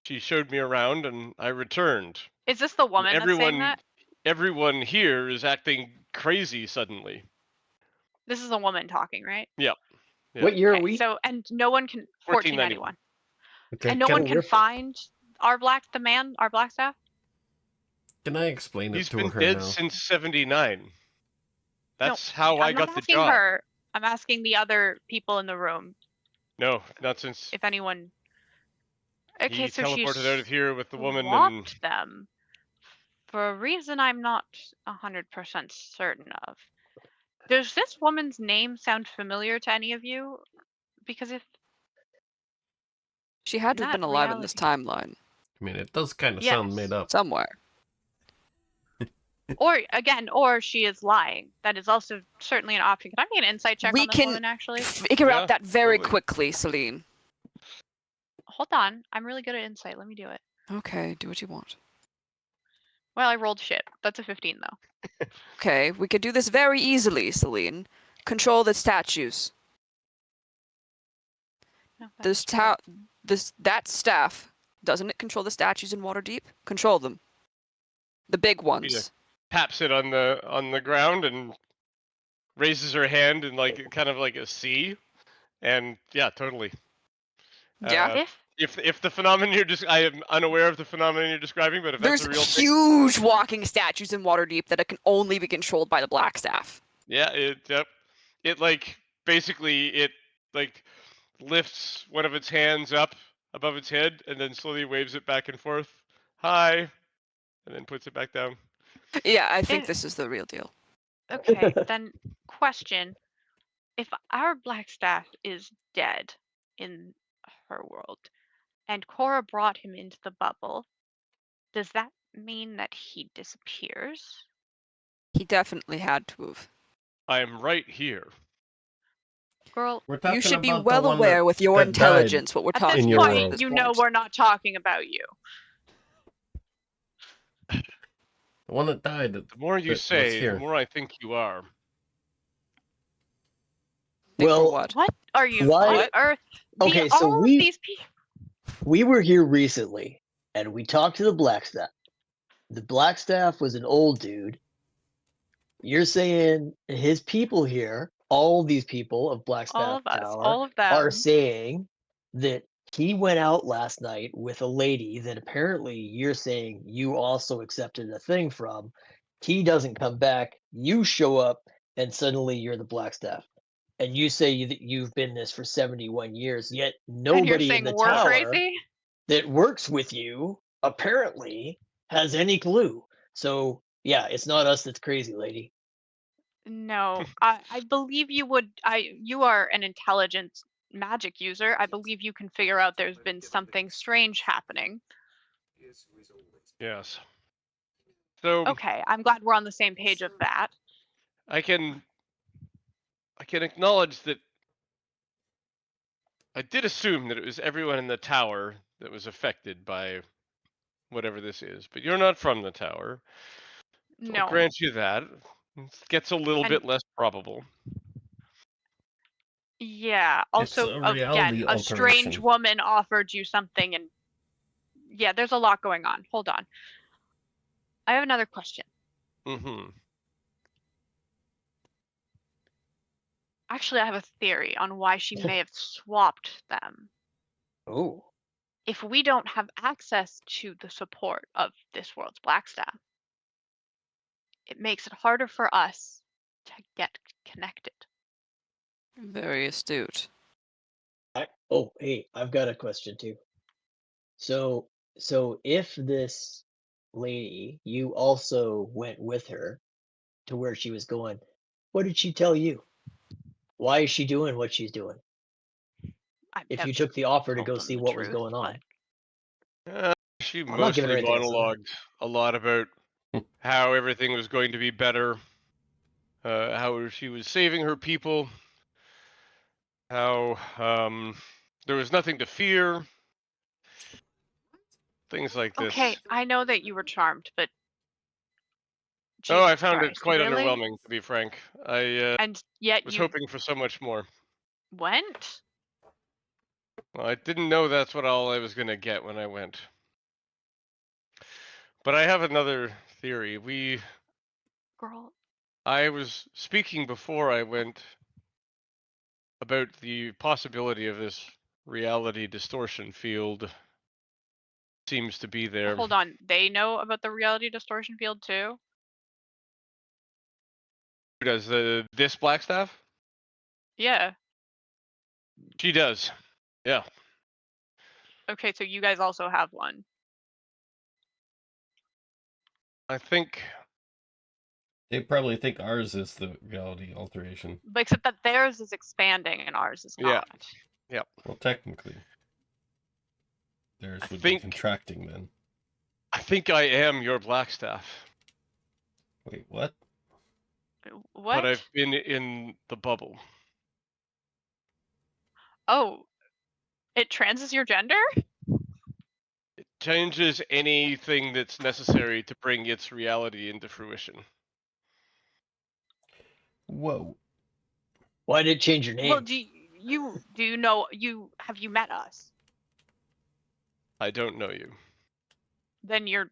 She showed me around and I returned. Is this the woman that's saying that? Everyone here is acting crazy suddenly. This is a woman talking, right? Yeah. What year are Okay, we? so and no one can 1491. Okay. And no can- one can We're- find our Blackstaff? Can I explain it He's to been her dead now? since '79. That's how I I'm not got the asking job. her. I'm asking the other people in the room No, not since if anyone. Okay, he so she teleported out of here with the woman and swapped them for a reason I'm not 100% certain of. Does this woman's name sound familiar to any of you? Because if She had in to have that been alive in this reality, timeline I mean, it does kind of yes, sound made up. somewhere. or she is lying. That is also certainly an option. Can I make an insight check We on this can woman? Actually, figure Yeah, out that very totally. quickly, Celine. hold on. I'm really good at insight. Let me do it. Okay, do what you want. Well, I rolled shit. That's a 15 though. Okay, we could do this very easily, Celine. Control the statues. No, that's That staff, doesn't it control the statues in Waterdeep? Control them. The big ones. taps it on the ground and raises her hand in like kind of like a C, and yeah, totally. Yeah. If the phenomenon I am unaware of the phenomenon you're describing, but if that's There's a real thing, huge walking statues in Waterdeep that can only be controlled by the Blackstaff. yeah, it like basically it like lifts one of its hands up above its head and then slowly waves it back and forth. Hi, and then puts it back down. Yeah, I think It- this is the real deal. Okay, then question. If our Blackstaff is dead in her world, and Cora brought him into the bubble, does that mean that he disappears? He definitely had to have. I am right here. Girl, We're You talking should be about well the one aware with your that died. intelligence what we're at this talking in your about point, at world. this you know point. we're not talking about you. The one that died. The more you that was say, the here. more I think you are. Think we're Well, what? What are you Why- on Earth? Okay, so All of we- these people. We were here recently, and we talked to the Blackstaff. The Blackstaff was an old dude. You're saying his people here, all these people of Blackstaff All of us, Tower, all of them. are saying that he went out last night with a lady that apparently you're saying you also accepted a thing from. He doesn't come back. You show up, and suddenly you're the Blackstaff. And you say that you've been this for 71 years, yet And you're nobody in saying the we're tower crazy? that works with you apparently has any clue. So yeah, it's not us that's crazy, lady. No, I believe you would. You are an intelligent magic user. I believe you can figure out there's been something strange happening. Yes. So Okay, I'm glad we're on the same page of that. I can acknowledge that I did assume that it was everyone in the tower that was affected by whatever this is, but you're not from the tower. So I'll No, grant you that. It gets a little And- bit less probable. yeah. It's Also, a reality again, a strange alteration. woman offered you something, and yeah, there's a lot going on. Hold on. I have another question. Mm-hmm. Actually, I have a theory on why she may have swapped them. Oh, If we don't have access to the support of this world's Blackstaff, it makes it harder for us to get connected. Very astute. hey, I've got a question too. So if this lady, you also went with her to where she was going, what did she tell you? Why is she doing what she's doing? I've If never you took the offer to told go them see the what was truth, going on. She I'm not giving her mostly anything else to know. monologued a lot about how everything was going to be better, how she was saving her people, how there was nothing to fear, things like this. Okay, I know that you were charmed, but Oh, I Jesus found it Christ, quite really? underwhelming, to be frank. I And yet was you hoping for so much more. went? Well, I didn't know that's what all I was going to get when I went. But I have another theory. Girl, I was speaking before I went about the possibility of this reality distortion field seems to be there. Hold on, they know about the reality distortion field too? Who does this Blackstaff? Yeah. She does. Yeah. Okay, so you guys also have one. I think They probably think ours is the reality alteration. But except that theirs is expanding and ours is Yeah. not. Well, technically, theirs I would think- be contracting then. I think I am your Blackstaff. Wait, what? What? But I've been in the bubble. Oh. It transes your gender? It changes anything that's necessary to bring its reality into fruition. Whoa. Why did it change your name? Well, do you know have you met us? I don't know you. Then you're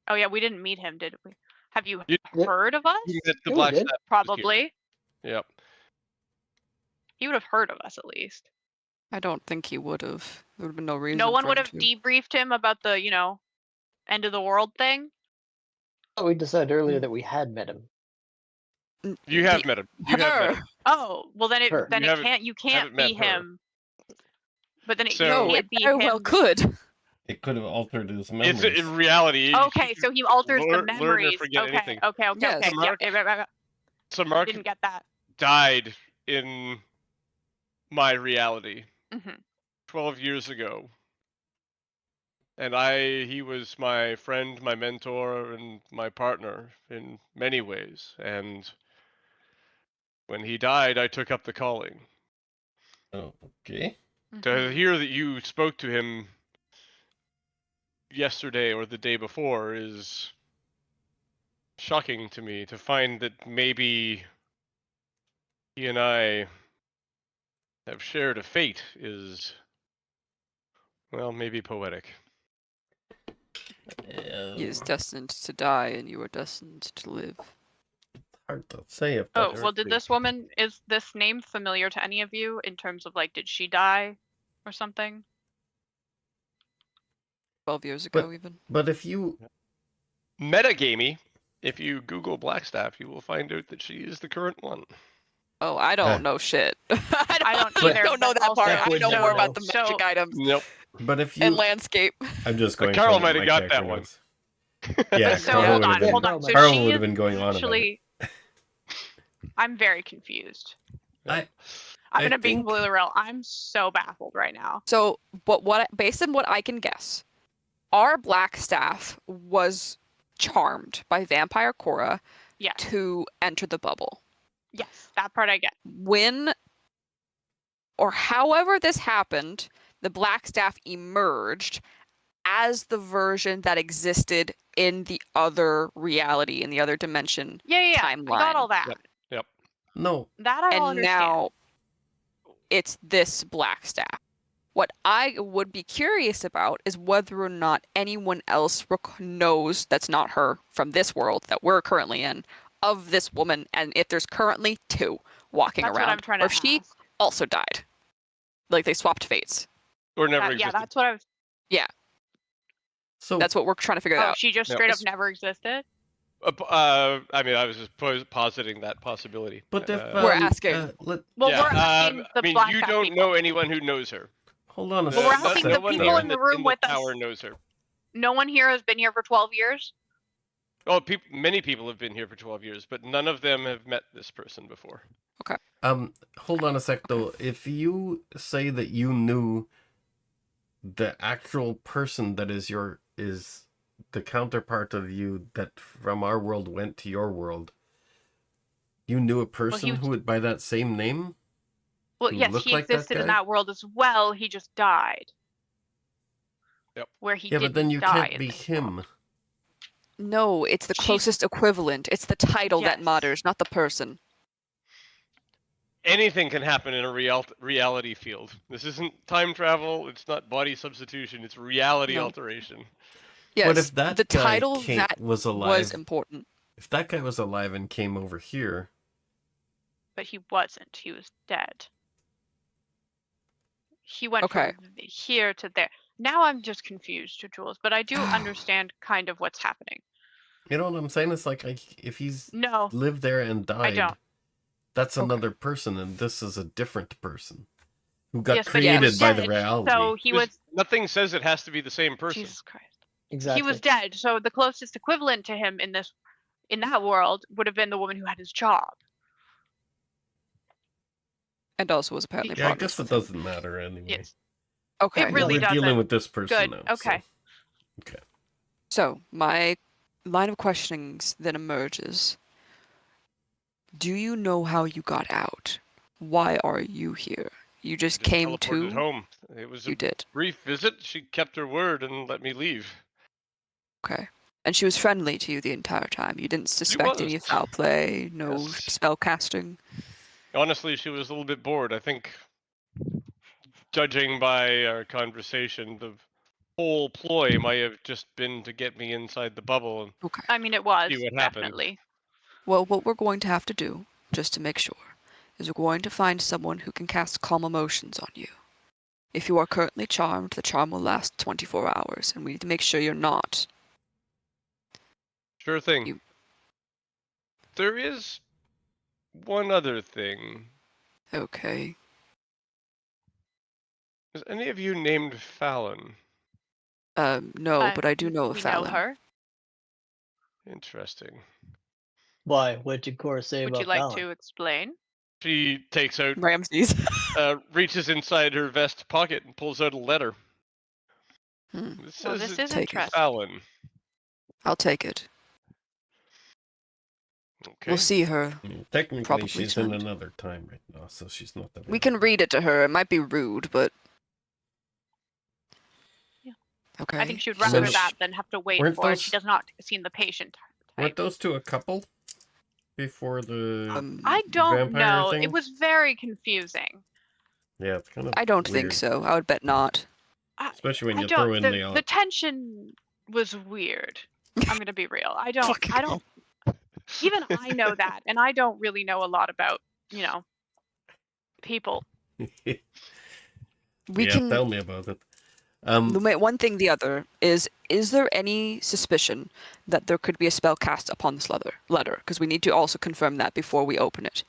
Oh yeah, we didn't meet him, did we? Have you You- heard of us? You met the Yeah, we Blackstaff. did. was here. Probably. Yep. He would have heard of us at least. I don't think he would have. There would have been no reason. No one for would him have to. debriefed him about the, end of the world thing. Oh, we decided earlier that we had met him. You have met him. You have met Her. him. Oh, well then Sure. then You haven't- you can't haven't met be her. him. But then So- No, you it can't be very him. well could. It could have altered his It's memories. in reality. Okay, so he alters the learn or memories. forget Okay, anything. okay. Yes. Yeah, Mark- yeah, So I Mark didn't get that. died in my reality hmm 12 years ago. And he was my friend, my mentor, and my partner in many ways. And when he died, I took up the calling. Oh, okay. To hear that you spoke to him yesterday or the day before is shocking to me. To find that maybe he and I have shared a fate is, well, maybe poetic. He is destined to die, and you are destined to live. Hard to say if Oh, that's well, did true. this woman, is this name familiar to any of you in terms of, like, did she die or something? 12 years ago, But- even. But if you Metagamey, if you Google Blackstaff, you will find out that she is the current one. Oh, I don't know shit. I don't But- either. know but that part. also- I know so- more about the so- magic items Nope. but if you and landscape. I'm just going Carl from what might have my got character that one. knows. Yeah, So Carl hold would have on, been, hold on. So Carl she would is have been going on about it. actually. I'm very confused. I I'm gonna be think- completely real. I'm so baffled right now. So, based on what I can guess, our Blackstaff was charmed by Vampire Cora Yes. to enter the bubble. Yes, that part I get. When or however this happened, the Blackstaff emerged as the version that existed in the other reality, in the other dimension. Yeah. I Timeline. got all that. Yep. No, That I all And understand. now it's this Blackstaff. What I would be curious about is whether or not anyone else knows that's not her from this world that we're currently in of this woman, and if there's currently two walking That's around, what I'm trying or to if she ask. also died, like they swapped fates. Or never Yeah, existed. that's what I was. so That's what we're trying to figure Oh, out. she just Yep. straight up It's- never existed. I mean, I was just positing that possibility. but if We're asking. Well, yeah, we're asking the I mean, Black you Hat don't people. know anyone who knows her. hold on a Well, we're second. asking no the one people here in the room with us. tower knows her. No one here has been here for 12 years. Oh, many people have been here for 12 years, but none of them have met this person before. Hold on a sec though. If you say that you knew the actual person that is the counterpart of you that from our world went to your world, you knew a person was- who would by that same name? Well, Who yes, looked he like that existed in guy? that world as well. He just died. Yep. Where he Yeah, but then didn't you die can't in be this world. him. No, it's the She- closest equivalent. It's the title that Yes. matters, not the person. Anything can happen in a reality field. This isn't time travel. It's not body substitution. It's reality No. alteration. Yes, What if that the guy title was was alive? important. If that guy was alive and came over here, But he wasn't. He was dead. He went Okay. from here to there. Now I'm just confused, Jules, but I do understand kind of what's happening. You know what I'm saying? It's like if he's No, lived there and I don't. died, that's Okay. another person, and this is a different person who got Yes, but he was created by the dead, reality. so he was. Nothing says it has to be the same person. Jesus Christ. Exactly. He was dead, so the closest equivalent to him in that world would have been the woman who had his job. And also was apparently Yeah, I partners guess it with him. doesn't matter anyway. Yes. Okay. It really We're doesn't. dealing with this person Good. now. Okay. Okay. So my line of questionings then emerges. Do you know how you got out? Why are you here? You just came teleported to. home. It was You a did. brief visit. She kept her word and let me leave. Okay. And she was friendly to you the entire time. You didn't suspect any was. foul play, no Yes. spell casting. Honestly, she was a little bit bored. I think, judging by our conversation, the whole ploy might have just been to get me inside the bubble and Okay. I mean, it was see what happened. definitely. Well, what we're going to have to do, just to make sure, is we're going to find someone who can cast calm emotions on you. If you are currently charmed, the charm will last 24 hours, and we need to make sure you're not. Sure thing. You- There is one other thing. Okay. Is any of you named Fallon? No, but I do know of We Fallon. know her. Interesting. Why? What did Cora say Would about you like Fallon? to explain? She takes out, Ramses. reaches inside her vest pocket and pulls out a letter. Hmm. This Well, says this it's is Take it. interesting. Fallon. I'll take it. Okay. We'll see her. Technically, Probably she's in tonight. another time right now, so she's not available. We can read it to her. It might be rude, but. Yeah. Okay. I think she would So rather sh- that than have to wait weren't for it. those- She does not seem the patient Weren't type. those two a couple before the I don't vampire know. thing? It was very confusing. Yeah, it's kind of I don't weird. think so. I would bet not. Especially when I you don't. throw in The tension was weird. I'm gonna be real. I don't. Fucking I don't. Even I know that, and I don't really know a lot about people. We yeah, can. tell me about it. One thing, the other is there any suspicion that there could be a spell cast upon this letter? Because we need to also confirm that before we open it.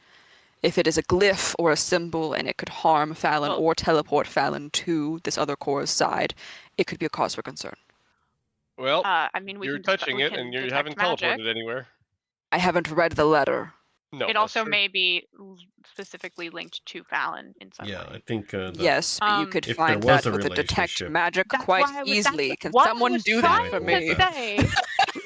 If it is a glyph or a symbol and it could harm Fallon Well- or teleport Fallon to this other core's side, it could be a cause for concern. Well, I mean, we you're can touching we it can and you detect haven't magic. teleported anywhere. I haven't read the letter. No. It also may be specifically linked to Fallon in some Yeah, way. I think Yes, but you could if find there was that a with a detect relationship- magic That's quite why I was, easily. that's Can what I someone was do that trying for to me? say.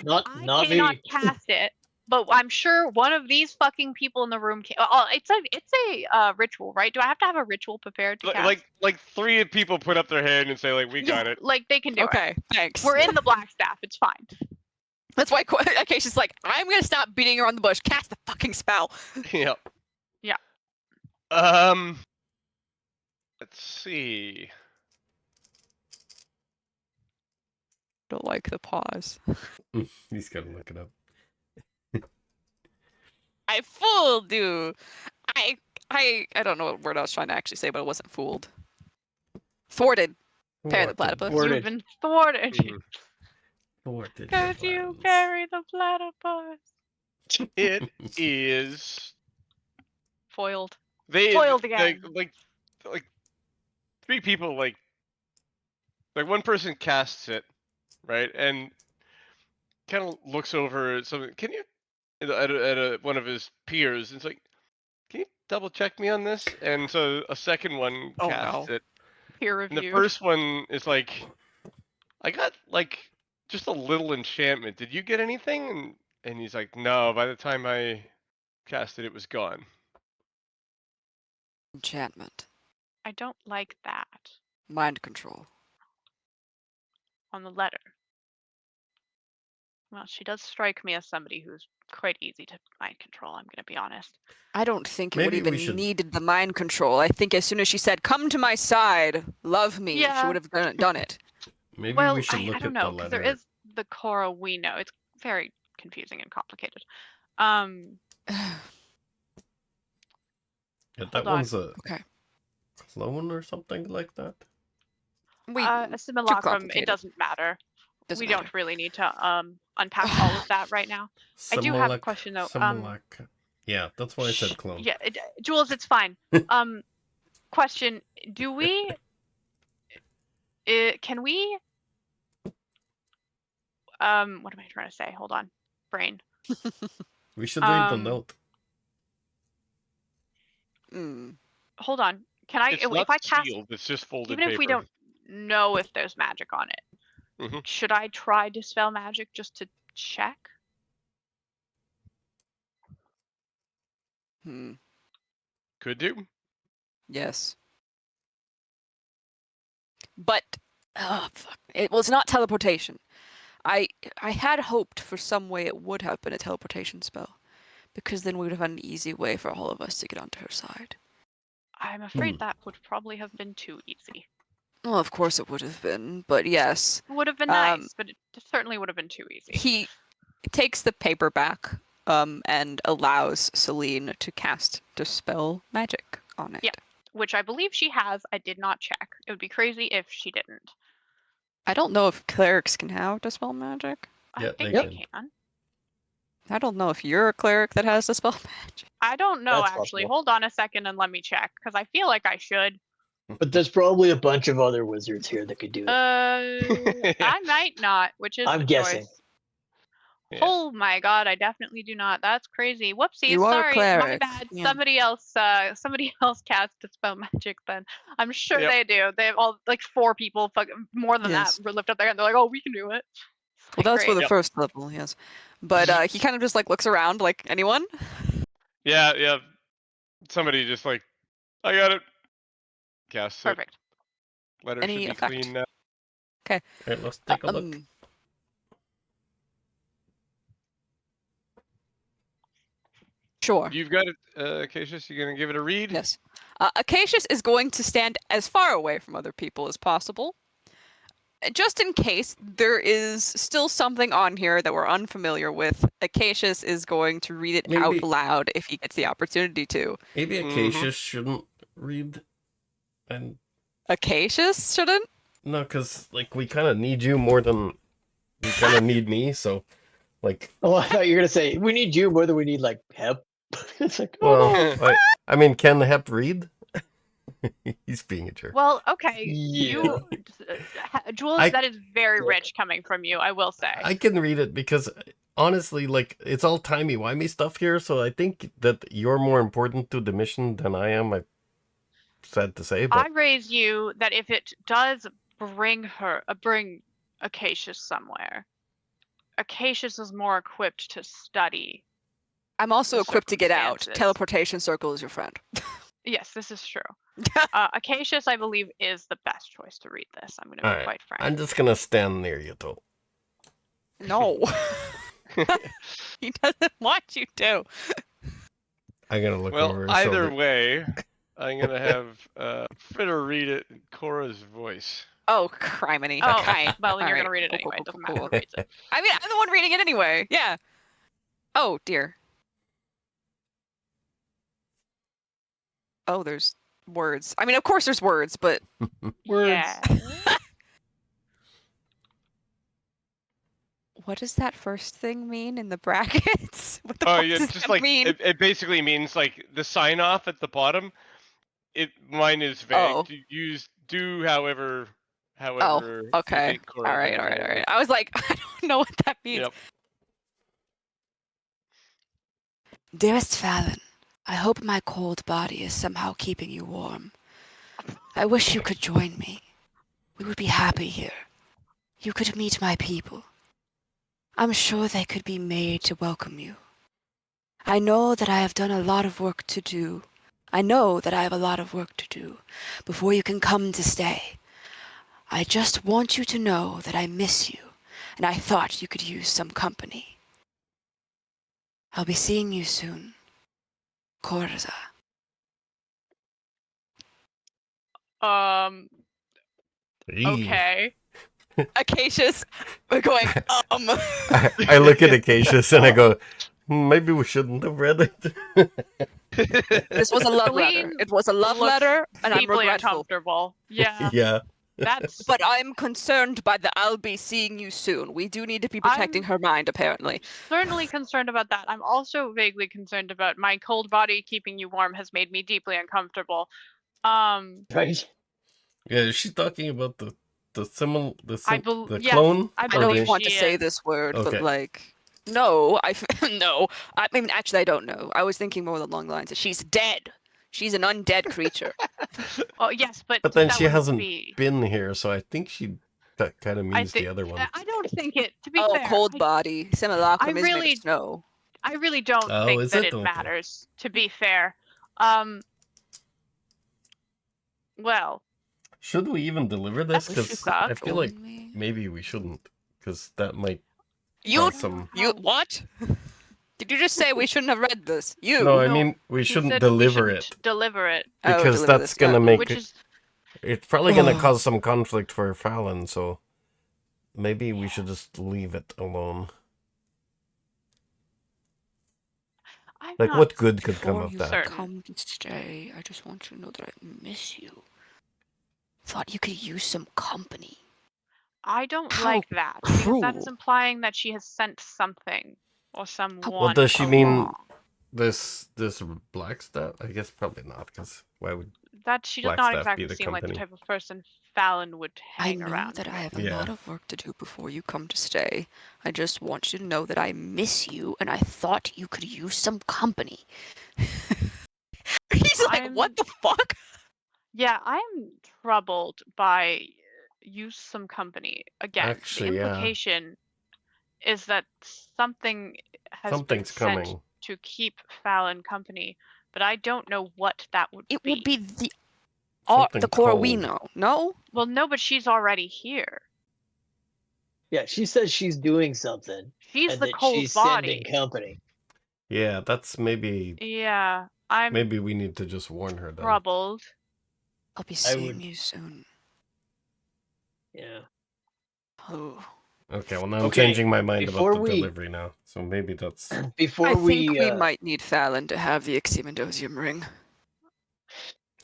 Not I me. cannot cast it, but I'm sure one of these fucking people in the room can. Oh, it's a ritual, right? Do I have to have a ritual prepared to cast? Like 3 people put up their hand and say like, we got it. Like they can do it. Okay, thanks. We're in the Blackstaff. It's fine. That's why Acacia's like, I'm gonna stop beating around the bush. Cast the fucking spell. Yeah. Yeah. Let's see. Don't like the pause. He's gotta look it up. I fooled you. I don't know what word I was trying to actually say, but I wasn't fooled. Thwarted. Parry the platypus. Thwarted. You've been thwarted. Mhm. Thwarted Because you plans. carry the platypus. It is Foiled. they Foiled again. like 3 people like one person casts it, right? And kind of looks over at something. Can you at one of his peers? And it's like, can you double check me on this? And so a second one Oh, casts no. it. Peer And the reviewed. first one is like, I got like just a little enchantment. Did you get anything? And he's like, no. By the time I cast it, it was gone. Enchantment. I don't like that Mind control. on the letter. Well, she does strike me as somebody who's quite easy to mind control, I'm going to be honest. I don't think it would Maybe we even should- needed the mind control. I think as soon as she said, "Come to my side, love me," she Yeah. would have done it. Maybe Well, we should look I don't at know, the because letter. there is the Cora we know. It's very confusing and complicated. Yeah, that hold on. one's a Okay. clone or something like that. A simulacrum, complicated. it doesn't matter. Doesn't we matter. don't really need to unpack all of that right now. I do have a question though. Yeah, that's why I said clone. Yeah, Jules, it's fine. Question: do we? Can we? What am I trying to say? Hold on, brain. We should read the note. Hold on. Can I? It's if not I cast, sealed. It's just folded even paper. if we don't know if there's magic on it, should I try dispel magic just to check? Could do. Yes. But fuck. It was not teleportation. I had hoped for some way it would have been a teleportation spell, because then we would have had an easy way for all of us to get onto her side. I'm afraid that would probably have been too easy. Well, of course it would have been, but yes. It would have been nice, but it certainly would have been too easy. He takes the paper back and allows Celine to cast Dispel Magic on it. Yeah, which I believe she has. I did not check. It would be crazy if she didn't. I don't know if clerics can have Dispel Magic. Yeah, I think they they can. I don't know if you're a cleric that has Dispel Magic. I don't know, That's actually. possible. Hold on a second and let me check, because I feel like I should. But there's probably a bunch of other wizards here that could do it. I might not, which is I'm the guessing. choice. Yeah. Oh my god, I definitely do not. That's crazy. Whoopsies, You are a sorry, my cleric, bad. yeah. Somebody else cast Dispel Magic then. I'm sure Yep. they do. They have all like 4 people, more than Yes. that, lift up their hand. They're like, oh, we can do it. It's Well, like, that's for the great. first level, yes. But he kind of just like looks around, like, anyone? Yeah. Somebody just like, I got it. Cast it. Perfect. Letter Any should be effect? clean now. Alright, let's take a look. Sure. You've got it, Cassius. You gonna give it a read? Yes. Acacius is going to stand as far away from other people as possible, just in case there is still something on here that we're unfamiliar with. Acacius is going to read it out Maybe- loud if he gets the opportunity to. Maybe Acacius shouldn't read. And Acacius shouldn't? no, because like we kind of need you more than you kind of need me. So, like, Oh, I thought you were gonna say we need you more than we need like Hep. It's like, oh, well, I mean, can Hep read? He's being a jerk. Well, okay. Yeah. Jules, that is very rich coming from you, I will say. I can read it because honestly, like, it's all timey-wimey stuff here. So I think that you're more important to the mission than I am. I'm sad to say, but I raise you that if it does bring Acacius somewhere, Acacius is more equipped to study. I'm also The equipped to get out. circumstances. Teleportation circle is your friend. Yes, this is true. Acacius, I believe, is the best choice to read this. I'm going to be Alright, quite frank. I'm just gonna stand near you, though. No. He doesn't want you to. I'm gonna look over. Well, his either shoulder. way, I'm gonna have Fritter read it in Cora's voice. Oh, criminy. Oh, Okay. well, then you're Alright. going to read it Cool, anyway. It cool, doesn't cool, matter who cool. reads it. I mean, I'm the one reading it anyway. Yeah. Oh, dear. Oh, there's words. I mean, of course there's words, but Words. Yeah. what does that first thing mean in the brackets? What the Oh fuck yeah, does just that like mean? it basically means like the sign off at the bottom. Mine is vague. Oh. Do however Oh, you okay. think Cora All right. can handle it. I was like, I don't know what that means. Yep. Dearest Fallon, I hope my cold body is somehow keeping you warm. I wish you could join me. We would be happy here. You could meet my people. I'm sure they could be made to welcome you. I know that I have done a lot of work to do. I know that I have a lot of work to do before you can come to stay. I just want you to know that I miss you, and I thought you could use some company. I'll be seeing you soon. Corza. Okay. Acacius, we're going, I look at Acacius and I go, maybe we shouldn't have read it. This was a love letter. Celine It was a love looks letter, and I'm Deeply regretful. uncomfortable. Yeah. Yeah. That's But I'm concerned by the I'll be seeing you soon. We do need to be protecting her mind, apparently. certainly concerned about that. I'm also vaguely concerned about my cold body keeping you warm has made me deeply uncomfortable. Right? Yeah, is she talking about the I the yes, clone? I I Or don't believe the- want to she say is. this word, Okay. but like, no, no. I mean, actually, I don't know. I was thinking more along the lines of she's dead. She's an undead creature. Oh yes, but But then that she wouldn't hasn't be. been here, so I think that kind of I means think the other one. I don't think it. To be Oh, fair, cold body. Simulacrum is made really- of snow. I really don't Oh, think is that it? it Okay. matters. To be fair, well, Should we even deliver this? That's Because suck. I feel like Only- maybe we shouldn't, because that might You, cause some. you what? Did you just say we shouldn't have read this? You. No, I No, mean we he shouldn't said deliver we it shouldn't deliver it, Oh, because deliver that's this, gonna yeah. make which it. is It's probably gonna cause some conflict for Fallon, so maybe we should just leave it alone. I'm Like, not what good could come Before of you that? certain. come and stay, I just want you to know that I miss you. Thought you could use some company. I don't How like that because that is cruel. implying that she has sent something or someone. What does she mean? along. This Blackstaff? I guess probably not, because why would? That she does not Blackstaff be exactly the seem like the company? type of person Fallon would I hang know around. that I have a Yeah. lot of work to do before you come to stay. I just want you to know that I miss you, and I thought you could use some company. He's like, what the fuck? Yeah, I'm troubled by use some company. Again, Actually, the yeah. implication is that something has Something's been sent coming. to keep Fallon company, but I don't know what that would It be. would be the Something core we cold. know. No? Well, no, but she's already here. Yeah, she says she's doing something She's and the that cold she's body. sending company. Yeah, that's maybe. Yeah, I'm Maybe we need to just warn her then. troubled. I'll be I seeing would- you soon. Yeah. Oh. Okay, well now I'm Okay, changing my mind before about the we- delivery now. So maybe that's. Before I we think we might need Fallon to have the Eximendosium ring.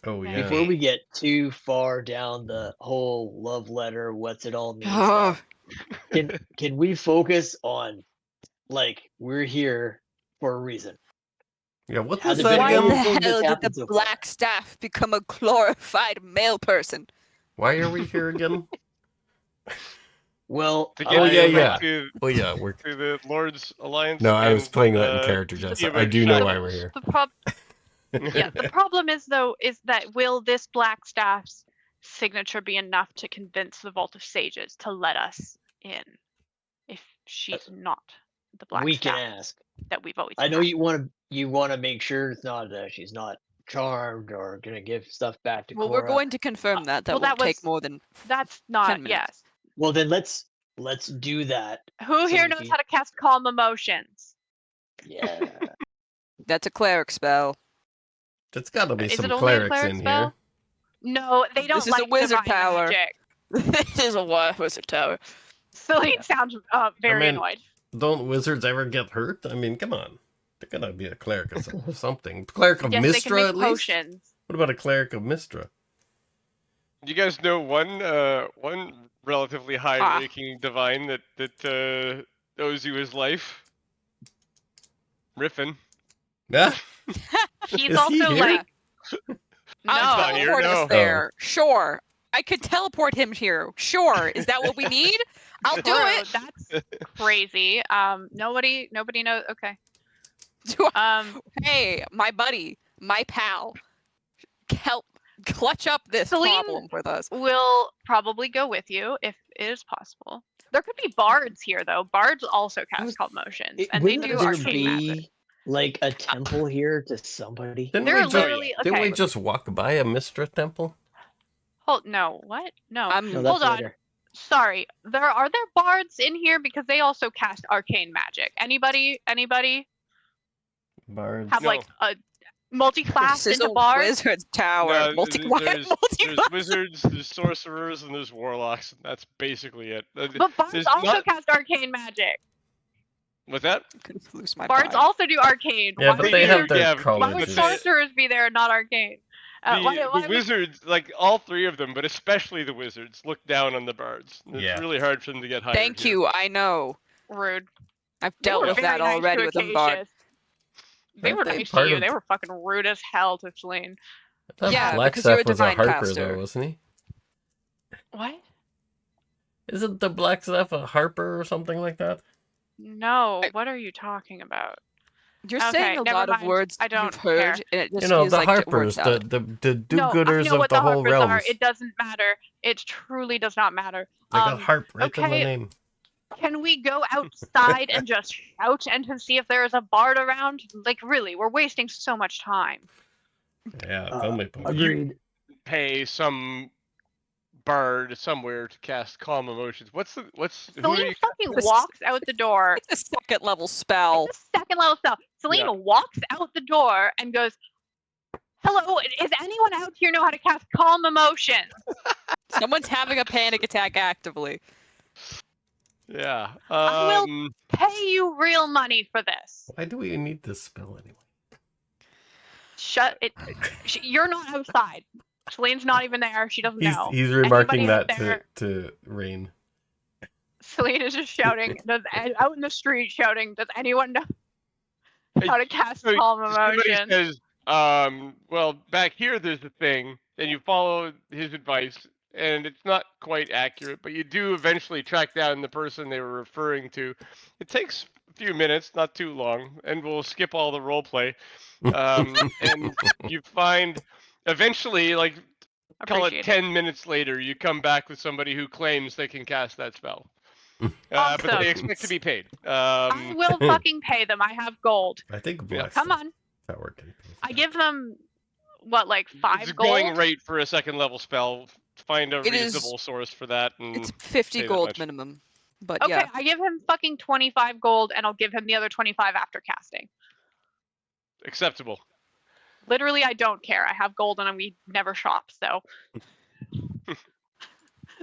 Oh Okay. yeah. before we get too far down the whole love letter, what's it all mean Oh, stuff, can we focus on, like, we're here for a reason? Yeah, what Has was it been that why in the again? wonderful hell this did happened the so far? Black Staff become a glorified male person? Why are we here again? Well, To Oh, get yeah, you yeah. to Oh yeah, we're. the Lord's Alliance. No, I was and, playing that in character, Jess. City of I do know Shadows. why we're here. The yeah, the problem is though is that will this Blackstaff's signature be enough to convince the Vault of Sages to let us in if she's not the we can Blackstaff ask. that we've always I know had? you want to make sure it's not she's not charmed or gonna give stuff back to Well, Cora. we're going to confirm that. That well, that won't take was- more than. That's not 10 minutes. yes. Well, then let's do that. Who So here we knows can- how to cast calm emotions? Yeah. That's a cleric spell. There's got to be Is some it only a clerics cleric in spell? here. No, they don't This is a like wizard divine power. magic. This is a wizard tower. Celine sounds very mean- annoyed. Don't wizards ever get hurt? I mean, come on. There gotta be a cleric of something. Cleric of Yes, they can Mistra, make at least? potions. What about a cleric of Mistra? You guys know one relatively high-ranking divine that owes you his life. Riffin. Yeah? He's Is also he here? like not no. here, Teleport no. us there. Sure. I could teleport him here. Sure. Is that what we need? I'll do True, it. That's crazy. Nobody knows. Okay. Do Hey, my buddy, my pal, help clutch up this Celine- problem with us. We'll probably go with you if it is possible. There could be bards here though. Bards also cast calm motions, and they Wouldn't do there arcane be magic. like a temple here to somebody? Didn't They're we, just, literally didn't we okay. just walk by a Mistra temple? Hold no, what? No. I'm No, that's Hold on. later. Sorry. Are there bards in here because they also cast arcane magic? Anybody Bards. have No. like a multi-class This is into a bards? wizard's tower. No, Multi-class. there's wizards, there's sorcerers, and there's warlocks. And that's basically it. But bards There's also not- cast arcane magic. What's that? Confuse my Bards mind. also do arcane. Yeah, Why but would they do, have their yeah, Why would colleges. but they- sorcerers be there and not arcane? The wizards, like all three of them, but especially the wizards, look down on the bards. It's Yeah. really hard for them to get hired. Thank here. you. I know. Rude. I've They dealt were with very that nice already to with them, Bard. Acacius. They Aren't were they nice to part you. of- They were fucking rude as hell to Celine. I thought Yeah, because you're a Blackstaff was a divine harper, caster. though, wasn't he? What? Isn't the Blackstaff a harper or something like that? No. What are you talking about? You're Okay, saying a never lot of mind. words I don't you've heard, care. and it just You know, feels the like harpers, word salad. the No, I do-gooders know of what the the whole harpers realms. are. It doesn't matter. It truly does not matter. They got harp right in the okay. name. Can we go outside and just shout and to see if there is a bard around? Like, really, we're wasting so much time. Yeah, tell me. Agreed. Pay some bard somewhere to cast calm emotions. Who are Celine you? fucking This- walks out the door. It's a second level spell. It's a second level spell. Celine Yeah. walks out the door and goes, "Hello, is anyone out here know how to cast calm emotion?" Someone's having a panic attack actively. Yeah. I will pay you real money for this. Why do we need this spell anyway? Shut it. You're not outside. Celine's not even there. She doesn't know. He's remarking Anybody that out to Rain. Celine is just shouting, out in the street shouting, "Does anyone know how to cast So calm somebody emotion?" says, well, back here there's a thing, and you follow his advice, and it's not quite accurate, but you do eventually track down the person they were referring to. It takes a few minutes, not too long, and we'll skip all the role play. And you find, eventually, like, call it Appreciate 10 minutes later, you come back with somebody who claims they can cast that spell. But Awesome. they expect to be paid. I will fucking pay them. I have gold. I think Yeah. Blackstaff Come on. Tower can pay for I that. give them, what, like 5 It's gold? going rate for a second level spell. Find a It is- reasonable source for that. And It's 50 pay that gold much. minimum. But Okay, yeah, I give him fucking 25 gold, and I'll give him the other 25 after casting. Acceptable. Literally, I don't care. I have gold, and we never shop, so.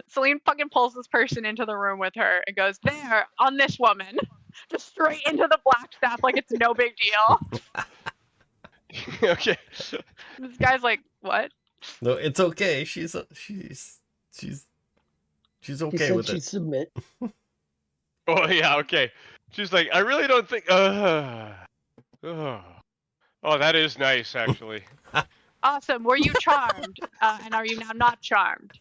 Celine fucking pulls this person into the room with her and goes, "There, on this woman." Just straight into the Blackstaff like it's no big deal. Okay. This guy's like, "What?" No, it's okay. She's okay She said with she'd it. submit. Oh yeah. Okay. She's like, I really don't think. Oh, that is nice, actually. Awesome. Were you charmed? And are you now not charmed?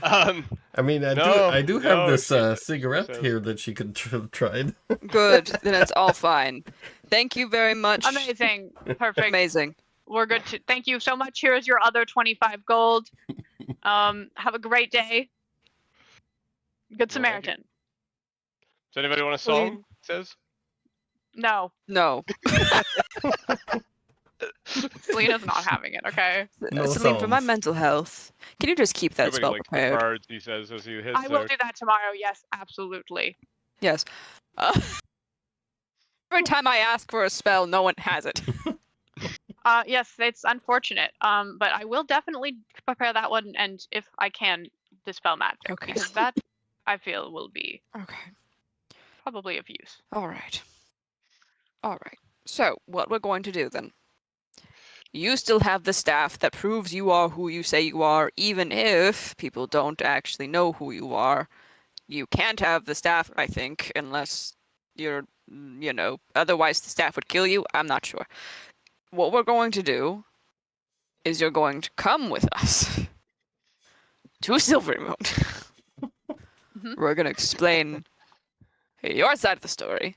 I mean, I No, do have no, this she cigarette says- here that she could have tried. good. Then it's all fine. Thank you very much. Amazing. Perfect. Amazing. We're good to thank you so much. Here is your other 25 gold. Have a great day. Good Samaritan. Does anybody want a song? It says. No, No. Selena's not having it, okay? No Celine, for my songs. mental health, can you just keep that Nobody spell likes the prepared? bards, he says as he hits I will out. do that tomorrow. Yes, absolutely. Yes. Every time I ask for a spell, no one has it. Yes, it's unfortunate. But I will definitely prepare that one, and if I can, dispel magic. Okay. Because that, I feel, will be Okay. probably of use. All right. All right. So, what we're going to do then? You still have the staff that proves you are who you say you are, even if people don't actually know who you are. You can't have the staff, I think, unless you're, otherwise the staff would kill you. I'm not sure. What we're going to do is you're going to come with us to Silvermoon. Mhm. We're going to explain your side of the story,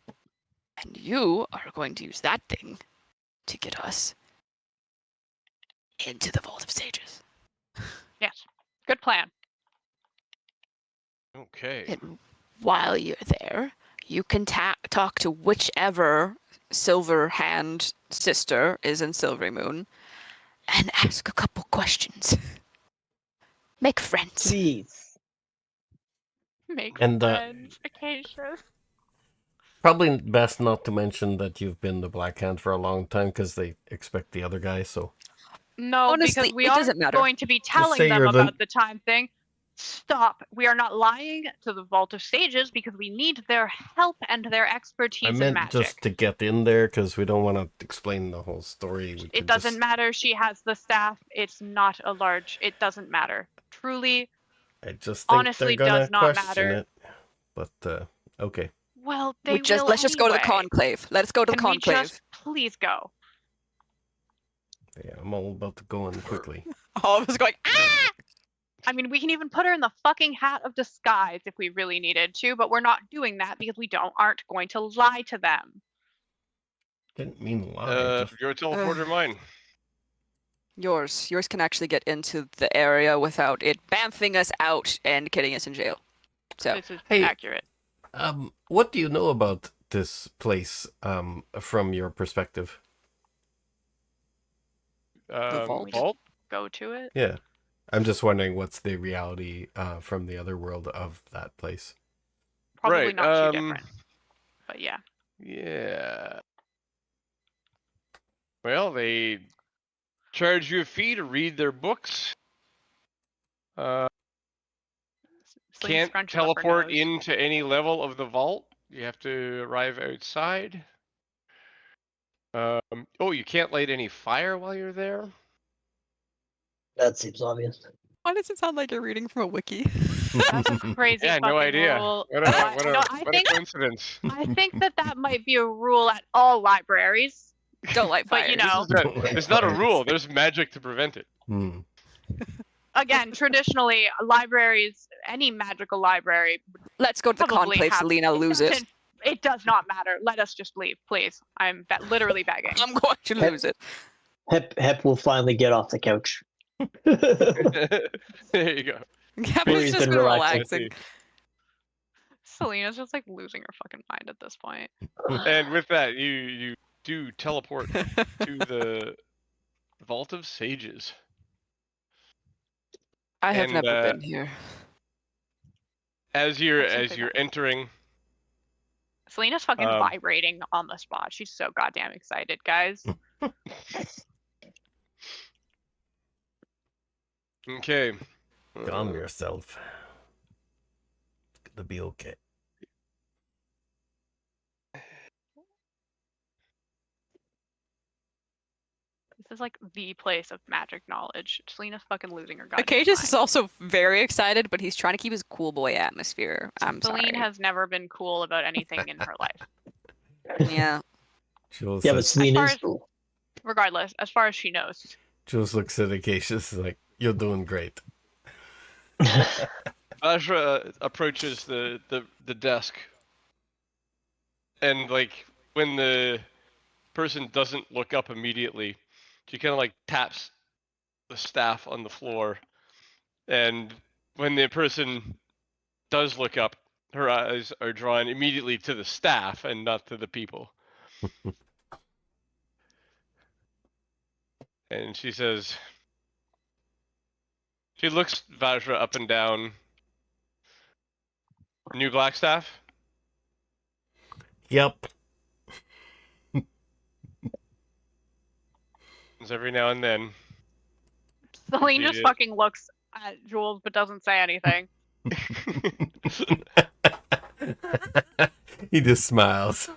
and you are going to use that thing to get us into the Vault of Sages. Yes. Good plan. Okay. And while you're there, you can talk to whichever Silver Hand sister is in Silvermoon and ask a couple questions. Make friends. Please. Make And, friends, Acacia. Probably best not to mention that you've been the Black Hand for a long time because they expect the other guy. So No, Honestly, because we it are doesn't matter. going to be telling say them you're the- about the time thing. Stop. We are not lying to the Vault of Sages because we need their help and their expertise I in meant magic. just to get in there because we don't want to explain the whole story. We It could doesn't just... matter. She has the staff. It's not a large. It doesn't matter. Truly, I just think honestly, they're gonna does not question matter. it. But okay. Well, they Let's will just go to the anyway. conclave. Let's go to the Can we conclave. just please go? Yeah, I'm all about to go in quickly. All of us going, ah! I mean, we can even put her in the fucking hat of disguise if we really needed to, but we're not doing that because we aren't going to lie to them. Didn't mean lie. Just... Your teleporter, mine. Yours can actually get into the area without it bamfing us out and getting us in jail. So, This is Hey. accurate. What do you know about this place? From your perspective. vault? Vault? Go to it. Yeah. I'm just wondering what's the reality from the other world of that place. Probably Right, not too different. But yeah. Yeah. Well, they charge you a fee to read their books. Celine Can't scrunches up her teleport nose. into any level of the vault. You have to arrive outside. Oh, you can't light any fire while you're there. That seems obvious. why does it sound like you're reading from a wiki? That's a crazy Yeah, fucking no idea. rule. What I a think coincidence. I think that might be a rule at all libraries. Don't light But fires. you know, It's not a rule. There's magic to prevent it. Hmm. again, traditionally, libraries, any magical library, Let's go to the probably conclave, have- Selena. Lose it. It does not matter. Let us just leave, please. I'm literally begging. I'm going to lose it. Hep will finally get off the couch. There you go. Gavin's He's just been been relaxing. relaxing. Selena's just like losing her fucking mind at this point. And with that, you do teleport to the Vault of Sages. I have And, never been here. As Let's see if you're they got it. entering, Selena's fucking Um, vibrating on the spot. She's so goddamn excited, guys. okay. Calm yourself. It's gonna be okay. This is like the place of magic knowledge. Selena's fucking losing her goddamn Acacius mind. is also very excited, but he's trying to keep his cool boy atmosphere. I'm Celine sorry. has never been cool about anything in her life. Yeah. Jules Yeah, but says, Celine far is as- cool. Regardless, as far as she knows. Jules looks at Acacius like, you're doing great. Vajra approaches the desk, and like when the person doesn't look up immediately, she kind of like taps the staff on the floor, and when the person does look up, her eyes are drawn immediately to the staff and not to the people. And she says, she looks Vajra up and down. New Blackstaff? Yep. Every now and then. Celine just Yeah. fucking looks at Jules but doesn't say anything. He just smiles.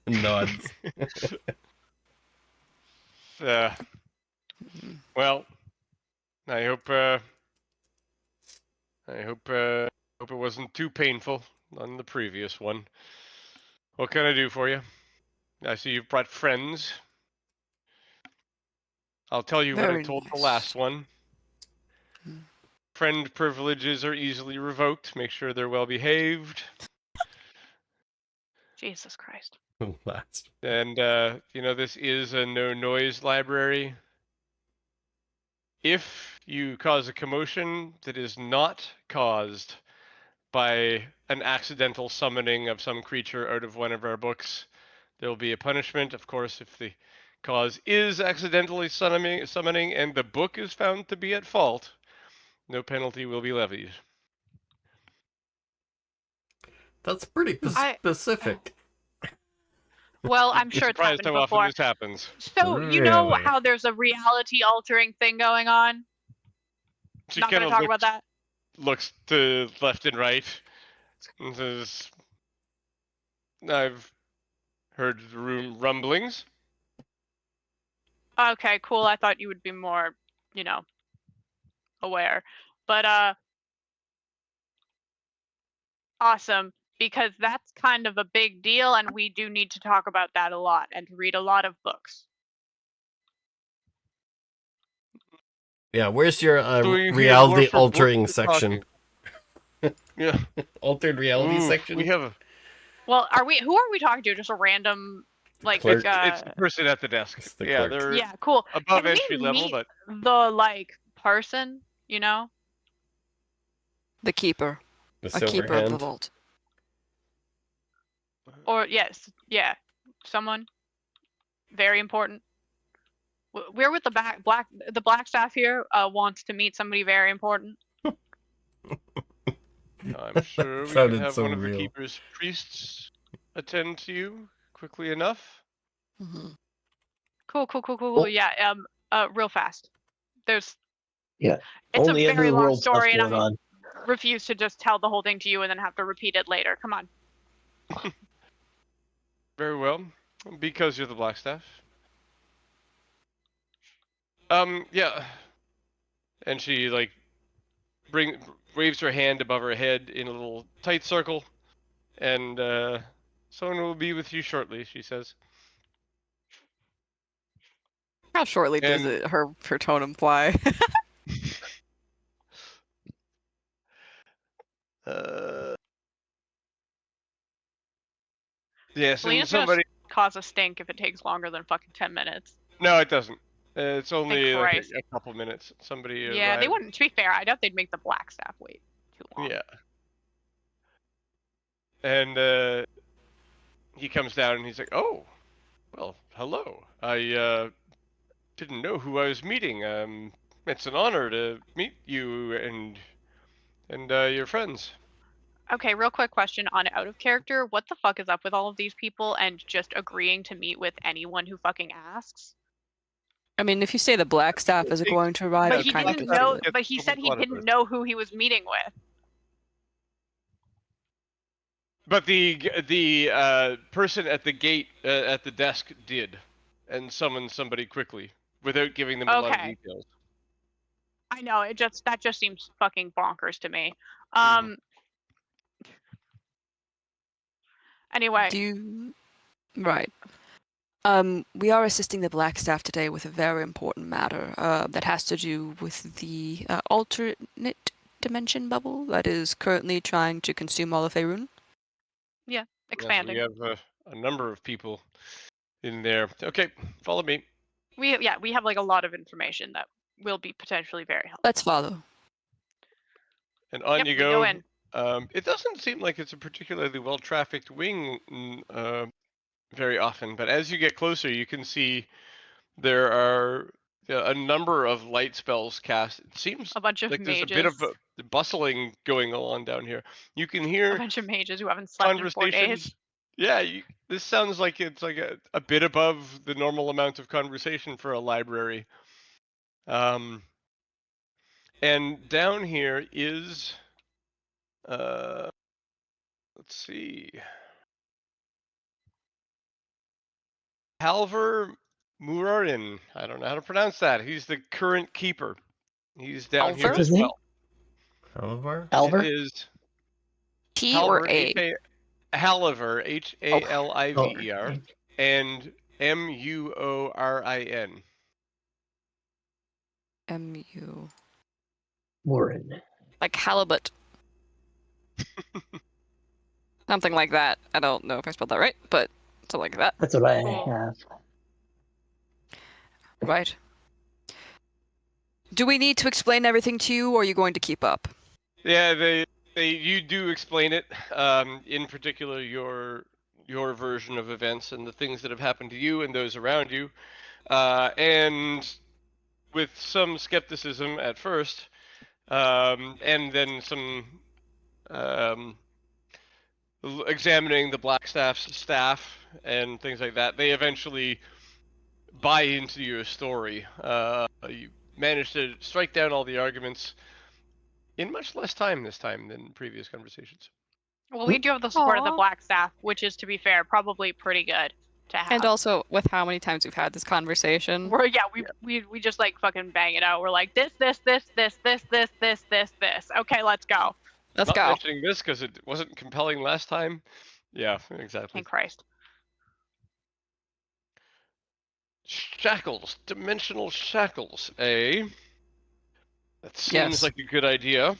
Nods. Well, I hope it wasn't too painful on the previous one. What can I do for you? I see you've brought friends. I'll tell you what I Very told the nice. last one. Hmm. Friend privileges are easily revoked. Make sure they're well behaved. Jesus Christ. Last. And, this is a no-noise library. If you cause a commotion that is not caused by an accidental summoning of some creature out of one of our books, there will be a punishment. Of course, if the cause is accidentally summoning and the book is found to be at fault, no penalty will be levied. That's pretty specific. Well, I'm sure it's Surprised happened how before. often this happens. So, you know Really? how there's a reality altering thing going on? She Not kind gonna of talk looks, about that. looks to left and right and says, "I've heard the room rumblings." Okay, cool. I thought you would be more, aware. But awesome, because that's kind of a big deal, and we do need to talk about that a lot and read a lot of books. Yeah, where's your So you're here more reality for altering books or section? talking? Yeah. Altered reality Ooh, section? We have a. Well, who are we talking to? Just a random, like, Clerk. It's the person at the desk. It's the Yeah, clerk. they're yeah, cool. above Can we entry level, meet but the, like, person, The keeper. The A silver keeper of the hand. vault. Or, yes, yeah, someone very important. We're with the Blackstaff here, wants to meet somebody very important. I'm sure we can Sounded have so one of the real. keeper's priests attend to you quickly enough. Hmm. Cool. Yeah, real fast. There's Yeah. It's Only a end of very the long world stuff story, and going I on. refuse to just tell the whole thing to you and then have to repeat it later. Come on. Very well, because you're the Blackstaff. Yeah. And she like waves her hand above her head in a little tight circle, and someone will be with you shortly. She says. How shortly does And her tone imply? Yes, and Selena's gonna somebody. cause a stink if it takes longer than fucking 10 minutes. No, it doesn't. It's Thank only like Christ. a couple minutes. Somebody Yeah, they arrived. wouldn't. To be fair, I doubt they'd make the Blackstaff wait too long. Yeah. And he comes down and he's like, "Oh, well, hello. I didn't know who I was meeting. It's an honor to meet you and your friends." Okay, real quick question on out of character. What the fuck is up with all of these people and just agreeing to meet with anyone who fucking asks? I mean, if you say the Blackstaff is going to arrive, But you he kind of didn't just do know. it. But he said he didn't know who he was meeting with. But the person at the gate at the desk did, and summoned somebody quickly without giving them a lot of Okay. details. I know. That just seems fucking bonkers to me. Mhm. Anyway. Do you... Right. We are assisting the Blackstaff today with a very important matter that has to do with the alternate dimension bubble that is currently trying to consume all of Faerun. Yeah, Yes, expanding. we have a number of people in there. Okay, follow me. We have like a lot of information that will be potentially very helpful. Let's follow. And on Yep, you we go. go in. It doesn't seem like it's a particularly well-trafficked wing very often, but as you get closer, you can see there are a number of light spells cast. It seems A bunch of like there's a mages. bit of bustling going on down here. You can A hear bunch of mages who haven't slept in 4 days. conversations. Yeah, this sounds like it's like a bit above the normal amount of conversation for a library. And down here is, let's see, Halver Murarin. I don't know how to pronounce that. He's the current keeper. He's down here Halver? What's as his name? well. Halvar? It Alver? is T or A? Haliver, Haliver, Oh, and Muorin. M-U... Warren. Like halibut. Something like that. I don't know if I spelled that right, but something like that. That's what I Cool. have. Right. Do we need to explain everything to you, or are you going to keep up? Yeah, you do explain it. In particular, your version of events and the things that have happened to you and those around you, and with some skepticism at first, and then some examining the Blackstaff's staff and things like that, they eventually buy into your story. You manage to strike down all the arguments, in much less time this time than previous conversations. Well, we do have the support of the Aw. Blackstaff, which is, to be fair, probably pretty good to have. And also, with how many times we've had this conversation, we just like fucking bang it out. We're like this. Okay, let's go. let's Not go. mentioning this because it wasn't compelling last time. Yeah, exactly. Thank Christ. Shackles, dimensional shackles, eh? That seems Yes. like a good idea.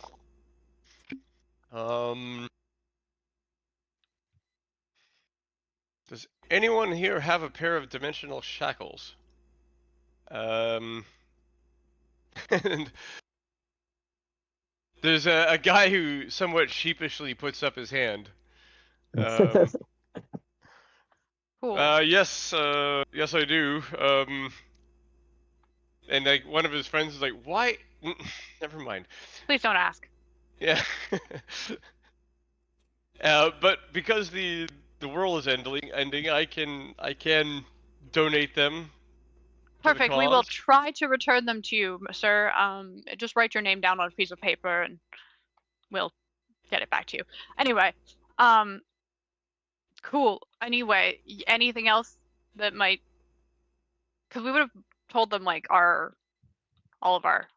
Does anyone here have a pair of dimensional shackles? And there's a guy who somewhat sheepishly puts up his hand. Cool. Yes, yes I do. And like one of his friends is like, why? Never mind. Please don't ask. Yeah. But because the world is ending, I can donate them. to the Perfect. We will cause. try to return them to you, sir. Just write your name down on a piece of paper, and we'll get it back to you. Anyway, cool. Anyway, anything else that might? Because we would have told them like all of our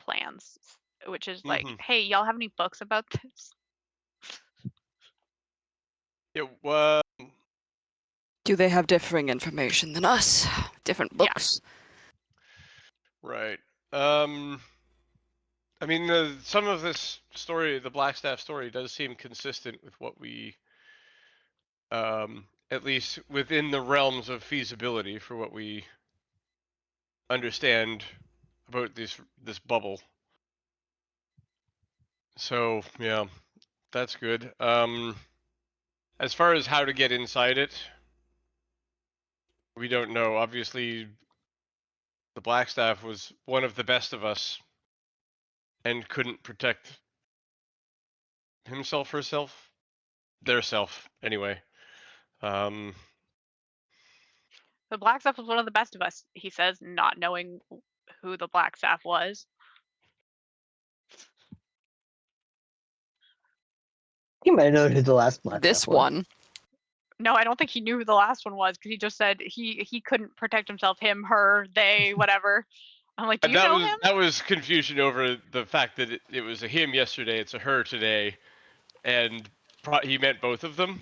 plans, which is like, Mhm. hey, y'all have any books about this? Yeah. Do they have differing information than us? Different Yeah. books? Right. I mean, some of this story, the Blackstaff story, does seem consistent with what we, at least within the realms of feasibility for what we understand about this bubble. So yeah, that's good. As far as how to get inside it, we don't know. Obviously, the Blackstaff was one of the best of us, and couldn't protect himself, herself, their self, anyway. The Blackstaff was one of the best of us, he says, not knowing who the Blackstaff was. You might know who the last Black This Death was. one. No, I don't think he knew who the last one was because he just said he couldn't protect himself. Him, her, they, whatever. I'm like, do you know him? That was confusion over the fact that it was a him yesterday, it's a her today, and he meant both of them.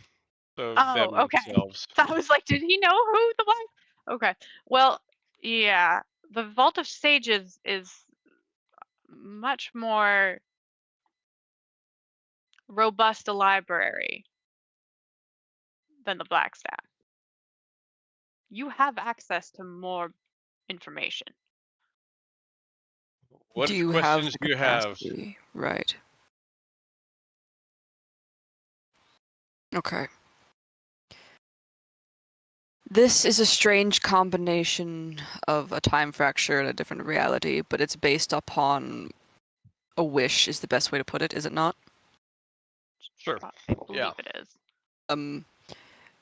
So them Oh, okay. themselves. So I was like, did he know who the Black? Okay. Well, yeah. The Vault of Sages is much more robust a library than the Blackstaff. You have access to more information. What Do you have questions the do you have? capacity? Right. Okay. This is a strange combination of a time fracture and a different reality, but it's based upon a wish is the best way to put it, is it not? Sure. I believe Yeah. it is.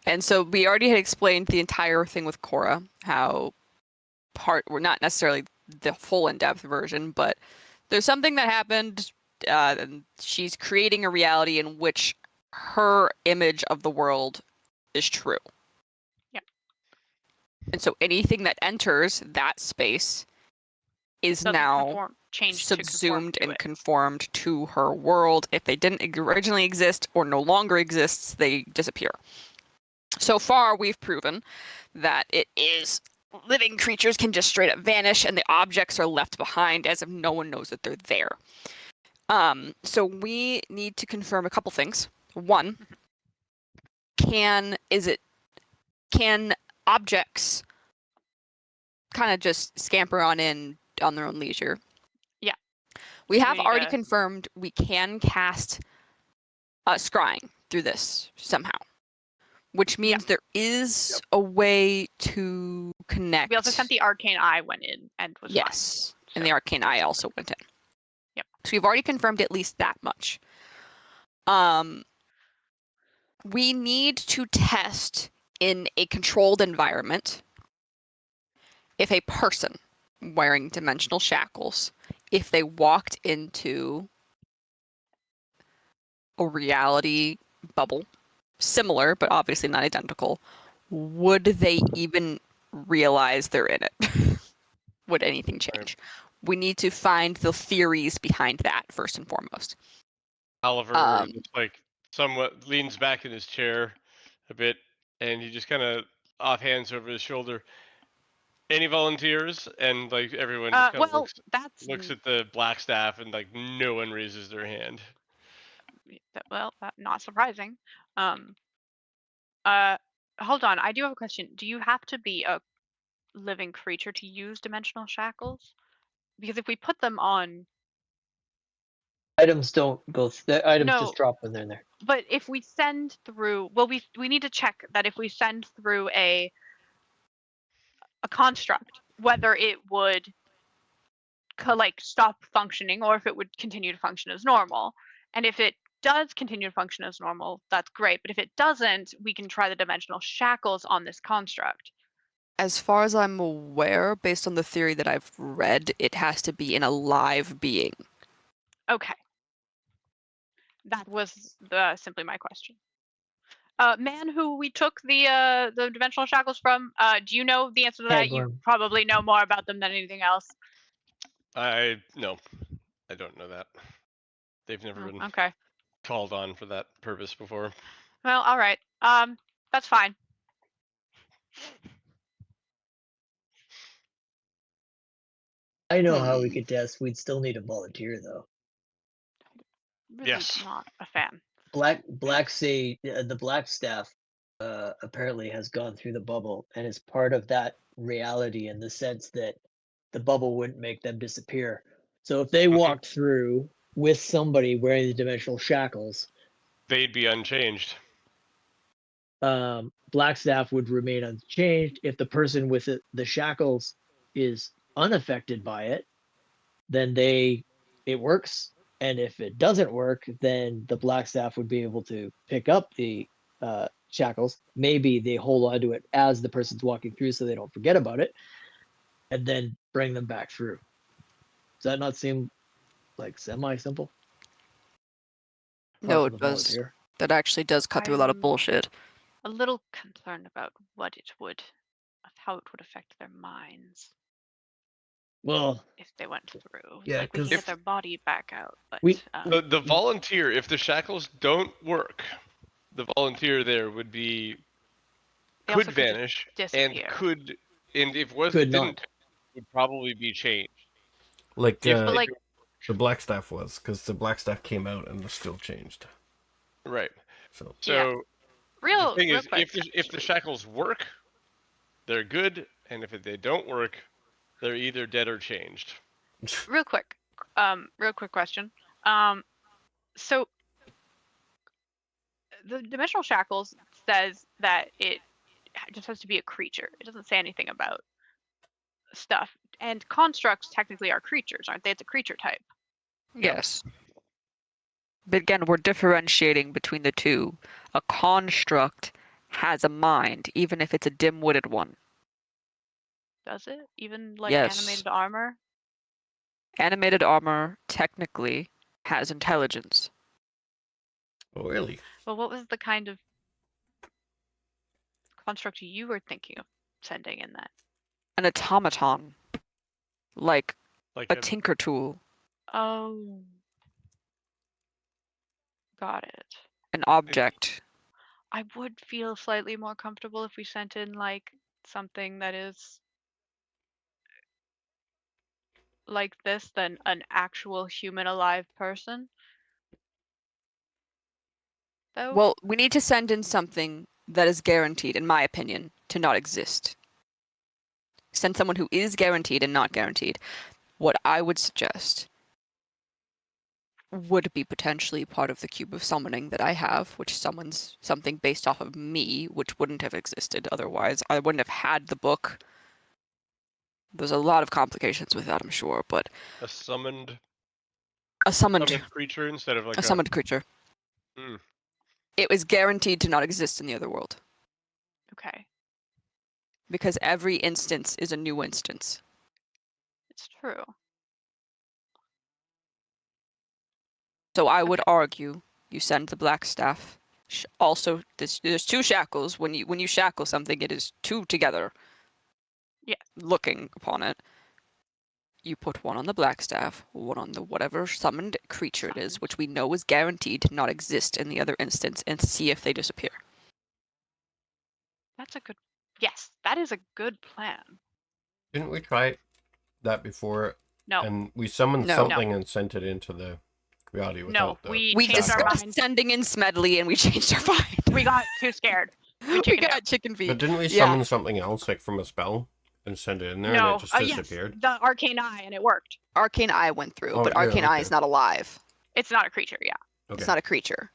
And so we already had explained the entire thing with Cora, how we're not necessarily the full in-depth version, but there's something that happened, and she's creating a reality in which her image of the world is true. Yeah. And so anything that enters that space is Doesn't now change to conform subsumed to and it. conformed to her world. If they didn't originally exist or no longer exists, they disappear. So far, we've proven that it is living creatures can just straight up vanish and the objects are left behind as if no one knows that they're there. So we need to confirm a couple things. One, can objects kind of just scamper on in on their own leisure? Yeah. We have need already to- confirmed we can cast scrying through this somehow, which means there is a way to connect. We also sent the Arcane Eye went in and was yes, fine. and So- the Arcane Eye also went in. Yep. So we've already confirmed at least that much. We need to test in a controlled environment if a person wearing dimensional shackles, if they walked into a reality bubble, similar but obviously not identical, would they even realize they're in it? Would anything change? We need to find the theories behind that first and foremost. Oliver just like somewhat leans back in his chair a bit, and he just kind of offhands over his shoulder. Any volunteers? And like everyone just kind of Well, that's looks at the Blackstaff, and like no one raises their hand. not surprising. Hold on. I do have a question. Do you have to be a living creature to use dimensional shackles? Because if we put them on, Items don't go. The items No. just drop when they're in there. but if we send through, well, we need to check that if we send through a construct, whether it would like stop functioning or if it would continue to function as normal. And if it does continue to function as normal, that's great. But if it doesn't, we can try the dimensional shackles on this construct. As far as I'm aware, based on the theory that I've read, it has to be an alive being. Okay. That was simply my question. Man who we took the dimensional shackles from, do you know the answer to that? You Hangin. probably know more about them than anything else. I don't know that. They've never Oh, been okay. called on for that purpose before. Well, all right. That's fine. I know how we could test. We'd still need a volunteer though. Really Yes. not a fan. The Blackstaff apparently has gone through the bubble and is part of that reality in the sense that the bubble wouldn't make them disappear. So if they walked through with somebody wearing the dimensional shackles, They'd be unchanged. Blackstaff would remain unchanged. If the person with the shackles is unaffected by it, then it works. And if it doesn't work, then the Blackstaff would be able to pick up the shackles. Maybe they hold on to it as the person's walking through so they don't forget about it, and then bring them back through. Does that not seem like semi-simple? No, Apart it from the does. volunteer. That actually does cut through a lot of I'm- bullshit. A little concerned about how it would affect their minds Well, if they went through. Yeah, Like we can 'cause- get their body back out, but The volunteer, if the shackles don't work, the volunteer there would be they also could could just vanish disappear. and if was Could didn't not. would probably be changed. Like If But they like, the Blackstaff was, because the Blackstaff came out and was still changed. right. So So the real thing is, quick. if the shackles work, they're good, and if they don't work, they're either dead or changed. Real quick question. So the dimensional shackles says that it just has to be a creature. It doesn't say anything about stuff. And constructs technically are creatures, aren't they? It's a creature type. Yes. But again, we're differentiating between the two. A construct has a mind, even if it's a dim-witted one. Does it? Even like Yes. animated armor? Animated armor technically has intelligence. oh really? Well, what was the kind of construct you were thinking of sending in that? An automaton. Like Like a tinker tool. Oh. Got it. An object. I would feel slightly more comfortable if we sent in like something that is like this than an actual human alive person. Though? Well, we need to send in something that is guaranteed, in my opinion, to not exist. Send someone who is guaranteed and not guaranteed. What I would suggest would be potentially part of the cube of summoning that I have, which summons something based off of me, which wouldn't have existed otherwise. I wouldn't have had the book. There's a lot of complications with that, I'm sure, but a summoned a summoned creature instead of like a summoned creature. Hmm. It was guaranteed to not exist in the other world. Okay. Because every instance is a new instance. It's true. So I would argue You send the Blackstaff. Also, there's 2 shackles. When you shackle something, it is 2 together. Yeah. Looking upon it. You put one on the Blackstaff, one on the whatever summoned creature it is, which we know is guaranteed to not exist in the other instance, and see if they disappear. That's a good. Yes, that is a good plan. Didn't we try that before? No, And we summoned No. something and sent it into the reality no, without the... we We changed our discussed mind. sending in Smedley, and we changed our mind. We got too scared. We chickened out. got chicken feet. But didn't we Yeah. summon something else, like from a spell, and send it in there, and No, it just yes, disappeared? the arcane eye, and it worked. Arcane Eye went through, Oh, but yeah, Arcane Eye okay. is not alive. It's not a creature, yeah. Okay. It's not a creature.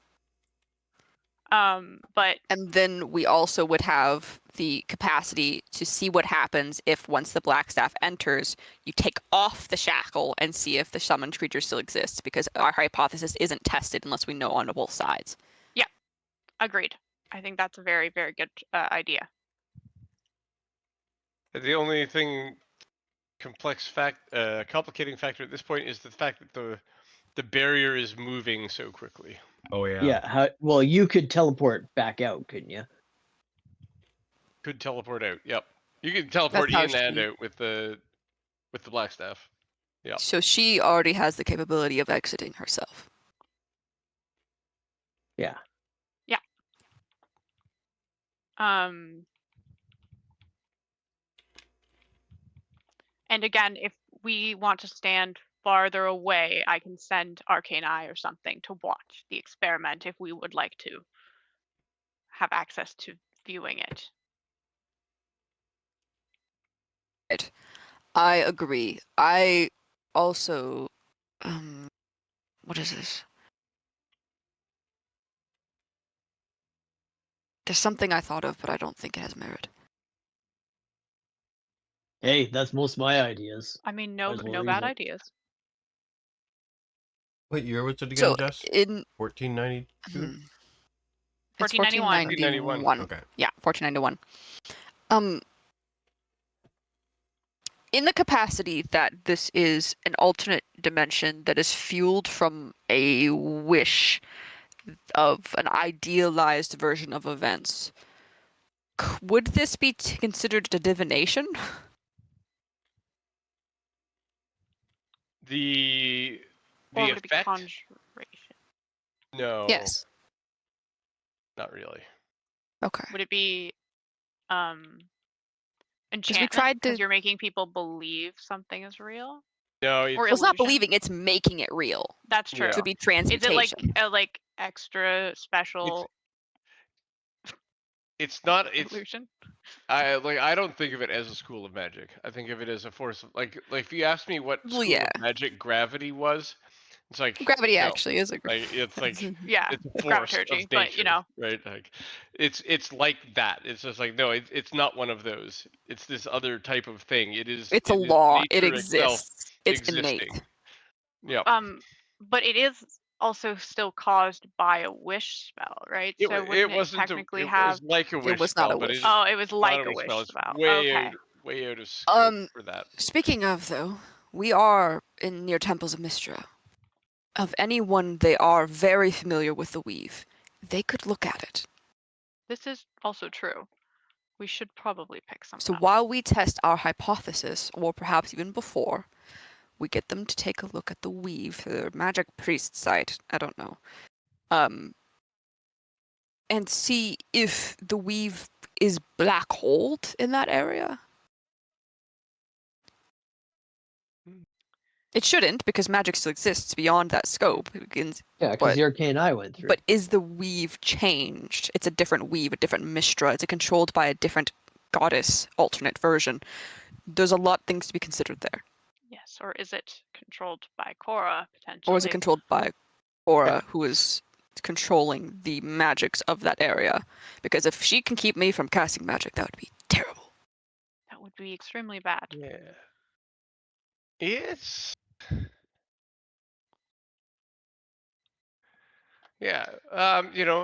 But And then we also would have the capacity to see what happens if once the Blackstaff enters, you take off the shackle and see if the summoned creature still exists, because our hypothesis isn't tested unless we know on both sides. agreed. I think that's a very, very good idea. The only thing complicating factor at this point is the fact that the barrier is moving so quickly. Oh, yeah. Yeah. Well, you could teleport back out, couldn't you? Could teleport out. Yep. You can teleport how in and she- out with the Blackstaff. Yeah. So she already has the capability of exiting herself. Yeah. And again, if we want to stand farther away, I can send Arcane Eye or something to watch the experiment if we would like to have access to viewing it. I agree. I also, what is this? There's something I thought of, but I don't think it has merit. Hey, that's most of my ideas. I mean, Might as well no use bad it. ideas. What year was it again, So Jess? in 1492? it's 1491. 1491. Okay. Yeah, 1491. In the capacity that this is an alternate dimension that is fueled from a wish of an idealized version of events, would this be considered a divination? The Or would it be effect? conjuration? No. Yes. Not really. Okay. Would it be we enchantment? tried Because to- you're making people believe something is real? No. Or It's, Well, it's not illusion? believing; it's making it real. That's true. Yeah. To be Is transmutation. it like extra special it's not. It's. illusion? I don't think of it as a school of magic. I think of it as a force of like if you ask me what Well, school yeah. of magic gravity was, it's like Gravity no. actually is a. Like it's like Yeah, it's a force graviturgy, of nature, but you know, right? Like it's like that. It's just like no, it's not one of those. It's this other type of thing. It is. It's a it is law. It nature itself exists. It's existing. innate. Yeah. but it is also still caused by a wish spell, right? It, So it wouldn't wasn't. technically It have? was like a wish was not spell, a but wish. it is Oh, it was not like a a wish wish spell. It's spell. way Okay. out, way out of scope for that. Speaking of though, we are in near Temples of Mystra. Of anyone, they are very familiar with the weave. They could look at it. This is also true. We should probably pick some. So while we test our hypothesis, or perhaps even before, we get them to take a look at the weave, the magic priest site. I don't know. And see if the weave is black holed in that area. It shouldn't, because magic still exists beyond that scope. Yeah, But- because the arcane eye went through. But is the weave changed? It's a different weave, a different Mistra. It's controlled by a different goddess alternate version. There's a lot of things to be considered there. Yes, or is it controlled by Korra potentially? Or is it controlled by Aura, who is controlling the magics of that area? Because if she can keep me from casting magic, that would be terrible. That would be extremely bad. Yeah. It's. Yeah. You know,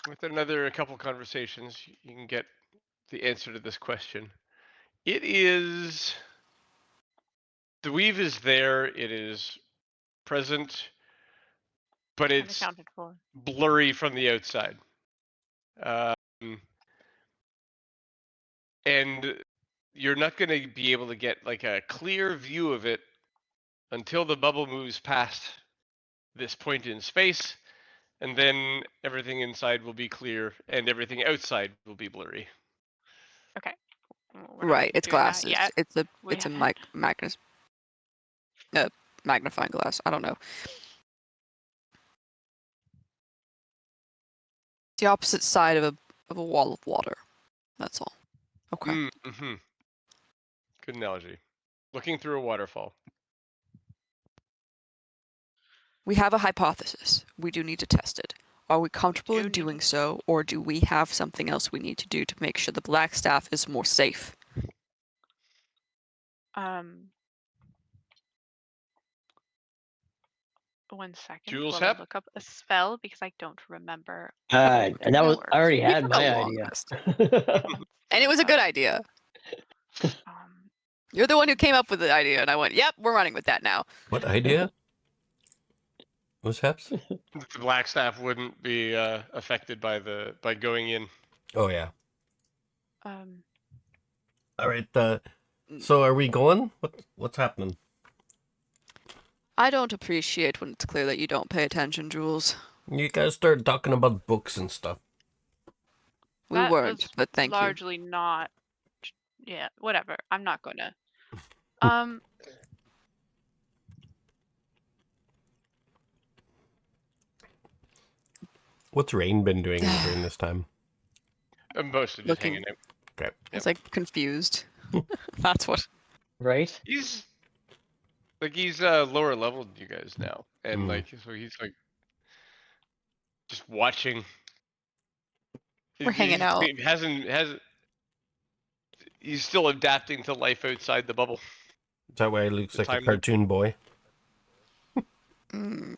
with another couple conversations, you can get the answer to this question. It is. The weave is there. It is present. but I've it's accounted for. blurry from the outside. And you're not going to be able to get like a clear view of it until the bubble moves past this point in space, and then everything inside will be clear and everything outside will be blurry. Okay. Well, we're not Right, it's doing that glasses. yet. It's a We- it's a magnifying glass. I don't know. The opposite side of a wall of water. That's all. Okay. Mm-hmm. Good analogy. Looking through a waterfall. We have a hypothesis. We do need to test it. Are we comfortable do in need doing to- so, or do we have something else we need to do to make sure the Blackstaff is more safe? One second. Jules While I Hep? look up a spell because I don't remember. And that was I already We had took my a long idea. rest. And it was a good idea. Um, You're the one who came up with the idea, and I went, "Yep, we're running with that now." What idea? What's Heps? The Blackstaff wouldn't be affected by going in. Oh yeah. um, All right. So are we going? What's happening? I don't appreciate when it's clear that you don't pay attention, Jules. You guys started talking about books and stuff. We that weren't, was but thank you. largely not. Yeah, whatever. I'm not gonna. What's Rain been doing during this time? I'm mostly just Looking- hanging out. Okay. It's like confused. That's what. Right? He's lower level than you guys now, and Mm. so he's like just watching. We're hanging out. He hasn't. He's still adapting to life outside the bubble. Is that why he looks The like a time- cartoon boy?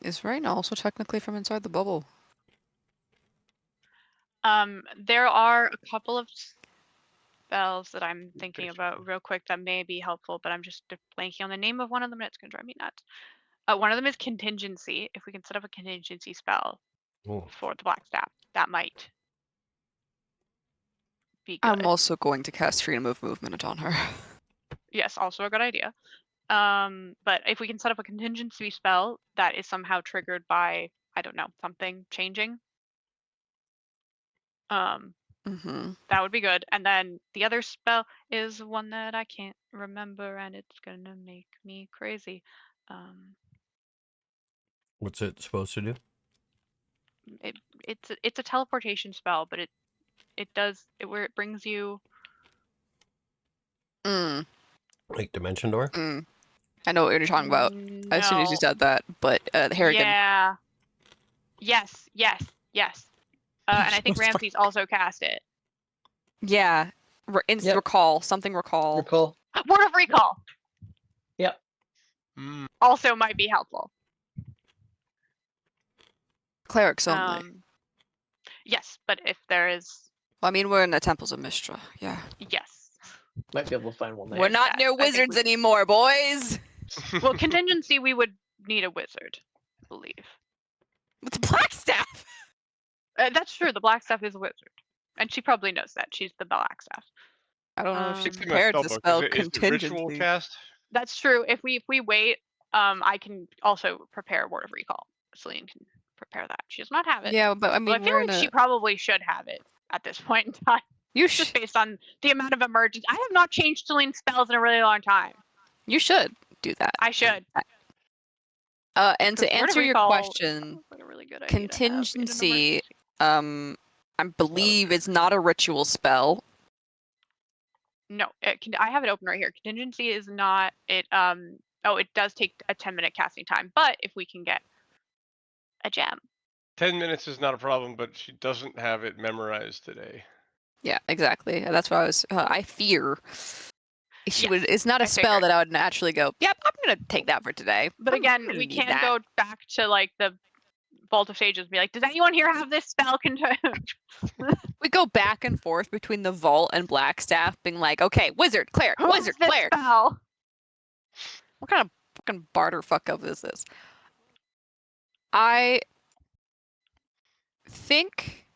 Is Rain also technically from inside the bubble? There are a couple of spells that I'm thinking about real quick that may be helpful, but I'm just blanking on the name of one of them, and it's gonna drive me nuts. One of them is contingency. If we can set up a contingency spell Oh. for the Blackstaff, that might be good. I'm also going to cast Freedom of Movement on her. Yes, also a good idea. But if we can set up a contingency spell that is somehow triggered by, I don't know, something changing, Mm-hmm. that would be good. And then the other spell is one that I can't remember, and it's gonna make me crazy. What's it supposed to do? It's a teleportation spell, but where it brings you. Like Dimension Door? I know what you're talking about. As soon as you No. said that, but Harrigan. Yeah. Yes. And I think Ramsey's also cast it. Yeah. Yep. Recall. Something recall. Recall. Word of Recall Mm. also might be helpful. Clerics only. Yes, but if there is, Well, I mean, we're in the Temples of Mistra. Yeah. yes. Might be able to find one there. We're not that. near I think wizards we- anymore, boys. Well, contingency, we would need a wizard, I believe. It's Blackstaff. That's true. The Blackstaff is a wizard, and she probably knows that. She's the Blackstaff. I don't know if she It's in my prepared to spellbook. spell Is it ritual contingency. cast? That's true. If we wait, I can also prepare Word of Recall. Celine can prepare that. She does not have it. Yeah, but I Well, mean, I feel we're like in she a. probably should have it at this point in time, You just based on the amount of emergency. I have not changed Celine's spells in a really long time. You should do that. I should. And to 'Cause Word of answer your Recall question, sounds like a really good idea to have in an contingency, emergency. I believe it's not a ritual spell. No, I have it open right here. Contingency is not it. Oh, it does take a 10-minute casting time, but if we can get a gem. 10 minutes is not a problem, but she doesn't have it memorized today. Yeah, exactly. That's what I was. I fear. She Yes, would. It's not a I spell figured. that I would naturally go. Yep, I'm gonna take that for today. But I'm again, gonna we need can that." go back to like the Vault of Sages and be like, does anyone here have this spell? We go back and forth between the vault and Blackstaff, being like, "Okay, wizard, cleric, Who has wizard, this cleric." spell? What kind of fucking barter fuck up is this? I think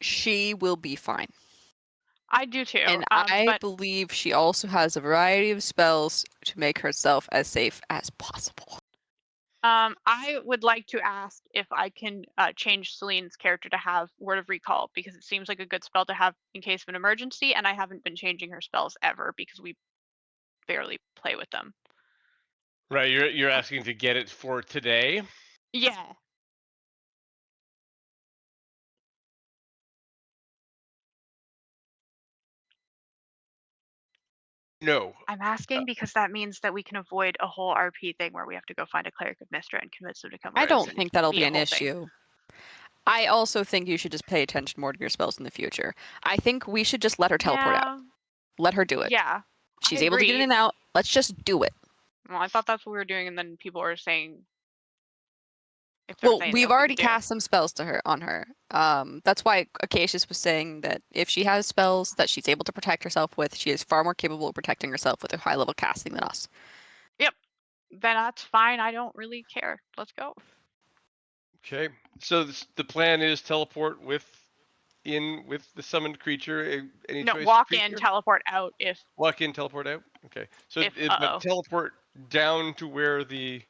she will be fine. I do too. And I But believe she also has a variety of spells to make herself as safe as possible. I would like to ask if I can change Celine's character to have Word of Recall, because it seems like a good spell to have in case of an emergency, and I haven't been changing her spells ever because we barely play with them. Right, you're asking to get it for today. Yeah. No. I'm asking because that means that we can avoid a whole RP thing where we have to go find a cleric of Mystra and convince them to come with I us don't and think that'll be a an whole thing. issue. I also think you should just pay attention more to your spells in the future. I think we should just let her teleport out. Let her do it. Yeah. She's I able to get in agree. and out. Let's just do it. Well, I thought that's what we were doing, and then people were saying. If there was Well, anything we've else we already could do. cast some spells on her. That's why Acacius was saying that if she has spells that she's able to protect herself with, she is far more capable of protecting herself with a high level casting than us. Yep. Then that's fine. I don't really care. Let's go. Okay. So the plan is teleport with the summoned creature. Any No, choice? walk creature? in, teleport out if Walk in, teleport out. Okay. So If- but uh-oh. teleport down to where the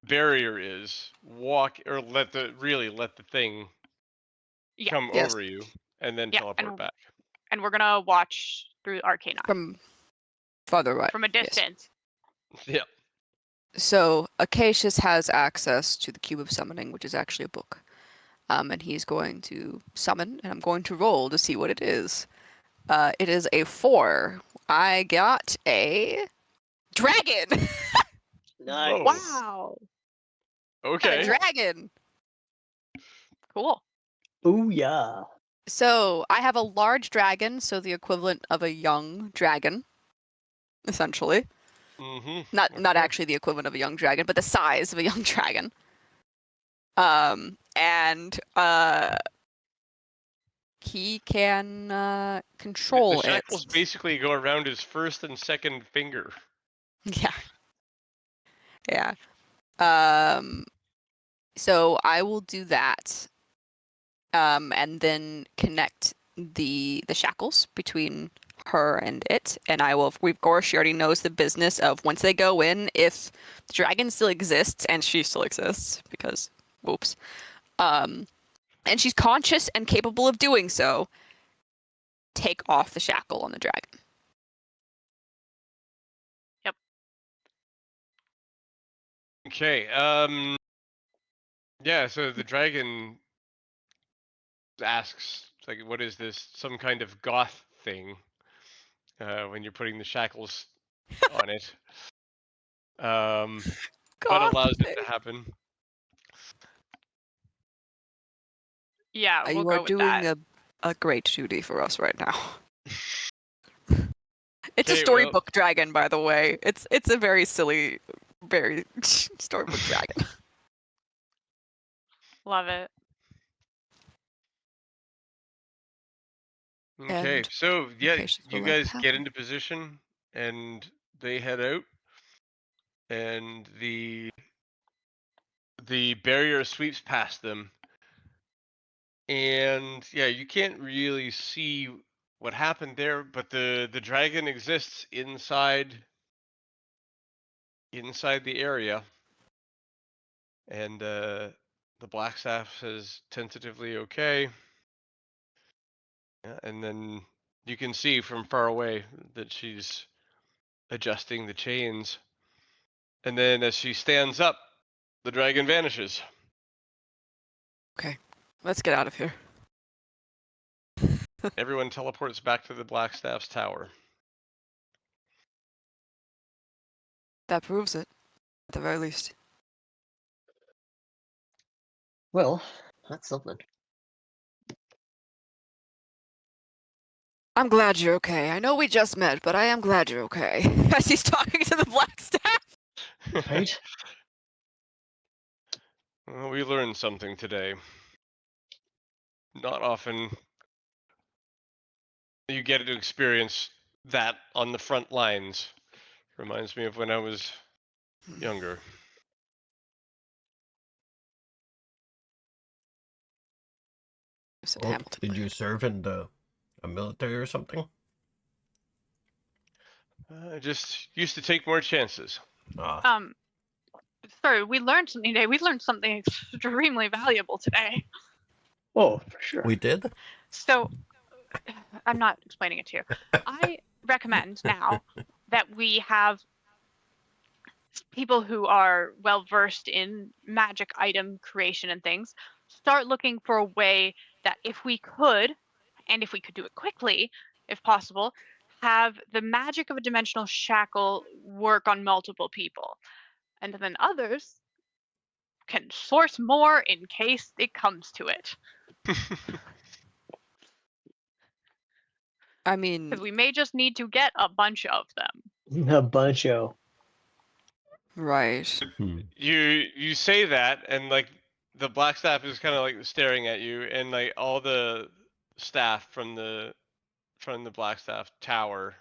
barrier is. Walk or let the thing Yeah. come Yes. over you, and then Yeah, teleport back. and we're gonna watch through Arcane Eye From farther right. from a Yes. distance. Yeah. So Acacius has access to the Cube of Summoning, which is actually a book. And he's going to summon, and I'm going to roll to see what it is. It is a 4. I got a dragon. Nice. Whoa. Wow. Got a Okay. dragon. Cool. Booyah. So I have a large dragon, so the equivalent of a young dragon, essentially. Mm-hmm. Not actually the equivalent of a young dragon, but the size of a young dragon. And he can control The shackles it. basically go around his first and second finger. Yeah. Yeah. So I will do that. And then connect the shackles between her and it, and I will. Of course, she already knows the business of once they go in, if the dragon still exists and she still exists, because whoops, and she's conscious and capable of doing so, take off the shackle on the dragon. Okay. Yeah. So the dragon asks, like, "What is this? Some kind of goth thing?" When you're putting the shackles on it. What allows it to happen? Yeah, we'll You are go with doing that. a great duty for us right now. It's a Okay, storybook dragon, by the way. It's a very silly, very storybook dragon. Love it. Okay, And so yeah, Acacius you will let it guys get happen. into position, and they head out, and the barrier sweeps past them, and yeah, you can't really see what happened there, but the dragon exists inside the area, and the Blackstaff says tentatively okay. Yeah, and then you can see from far away that she's adjusting the chains. And then as she stands up, the dragon vanishes. Okay, let's get out of here. Everyone teleports back to the Blackstaff's tower. That proves it, at the very least. Well, that's something. I'm glad you're okay. I know we just met, but I am glad you're okay. As he's talking to the Blackstaff. Right? Well, we learned something today. Not often you get to experience that on the front lines. Reminds me of when I was younger. said Oh, Hamilton. did you serve in a military or something? I just used to take more chances. Ah, Sir, we learned something today. We learned something extremely valuable today. Oh, for sure. we did? So, I'm not explaining it to you. I recommend now that we have people who are well versed in magic item creation and things start looking for a way that if we could, and if we could do it quickly, if possible, have the magic of a dimensional shackle work on multiple people. And then others can source more in case it comes to it. I mean, Because we may just need to get a bunch of them. A buncho. right. You say that, and like the Blackstaff is kind of like staring at you, and like all the staff from the Blackstaff tower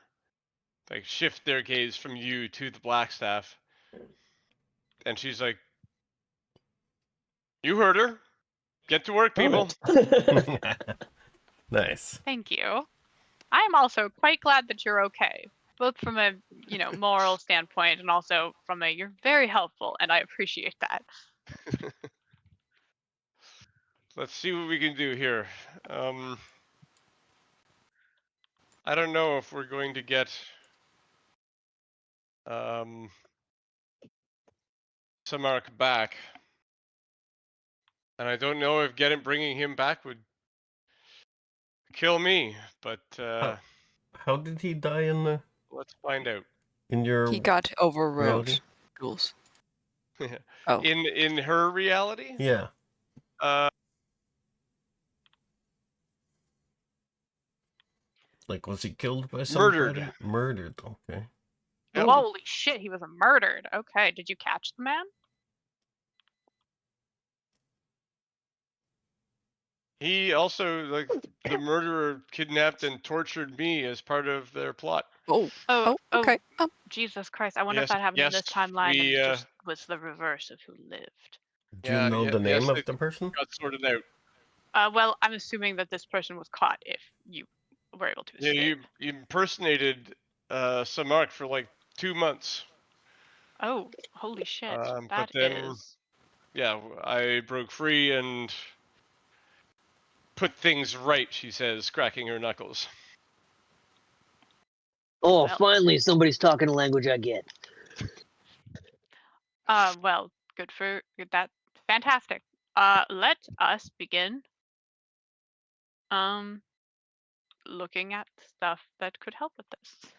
like shift their gaze from you to the Blackstaff, and she's like, "You heard her. Get to work, people." Nice. Thank you. I am also quite glad that you're okay, both from a moral standpoint and also from a you're very helpful, and I appreciate that. Let's see what we can do here. I don't know if we're going to get Samark back, and I don't know if bringing him back would kill me, but How did he die in let's find out. your He got overrode. reality? Rules. Oh. In her reality, Yeah. Like, was he killed by somebody? Murdered. Murdered. Okay. Yep. Holy shit, he was murdered. Okay, did you catch the man? He also, like, the murderer kidnapped and tortured me as part of their plot. Oh. Oh, Okay. Jesus Christ. I wonder if Yes, that happened in this yes, timeline and we, it just was the reverse of who lived. Do you know the name yes, of it the person? got sorted out. Well, I'm assuming that this person was caught if you were able to Yeah, escape. you impersonated Samark for like 2 months. Oh, holy shit. But That then, is... yeah, I broke free and put things right, she says, cracking her knuckles. Oh, Well. finally somebody's talking a language I get. Well, good for that. Fantastic. Let us begin looking at stuff that could help with this.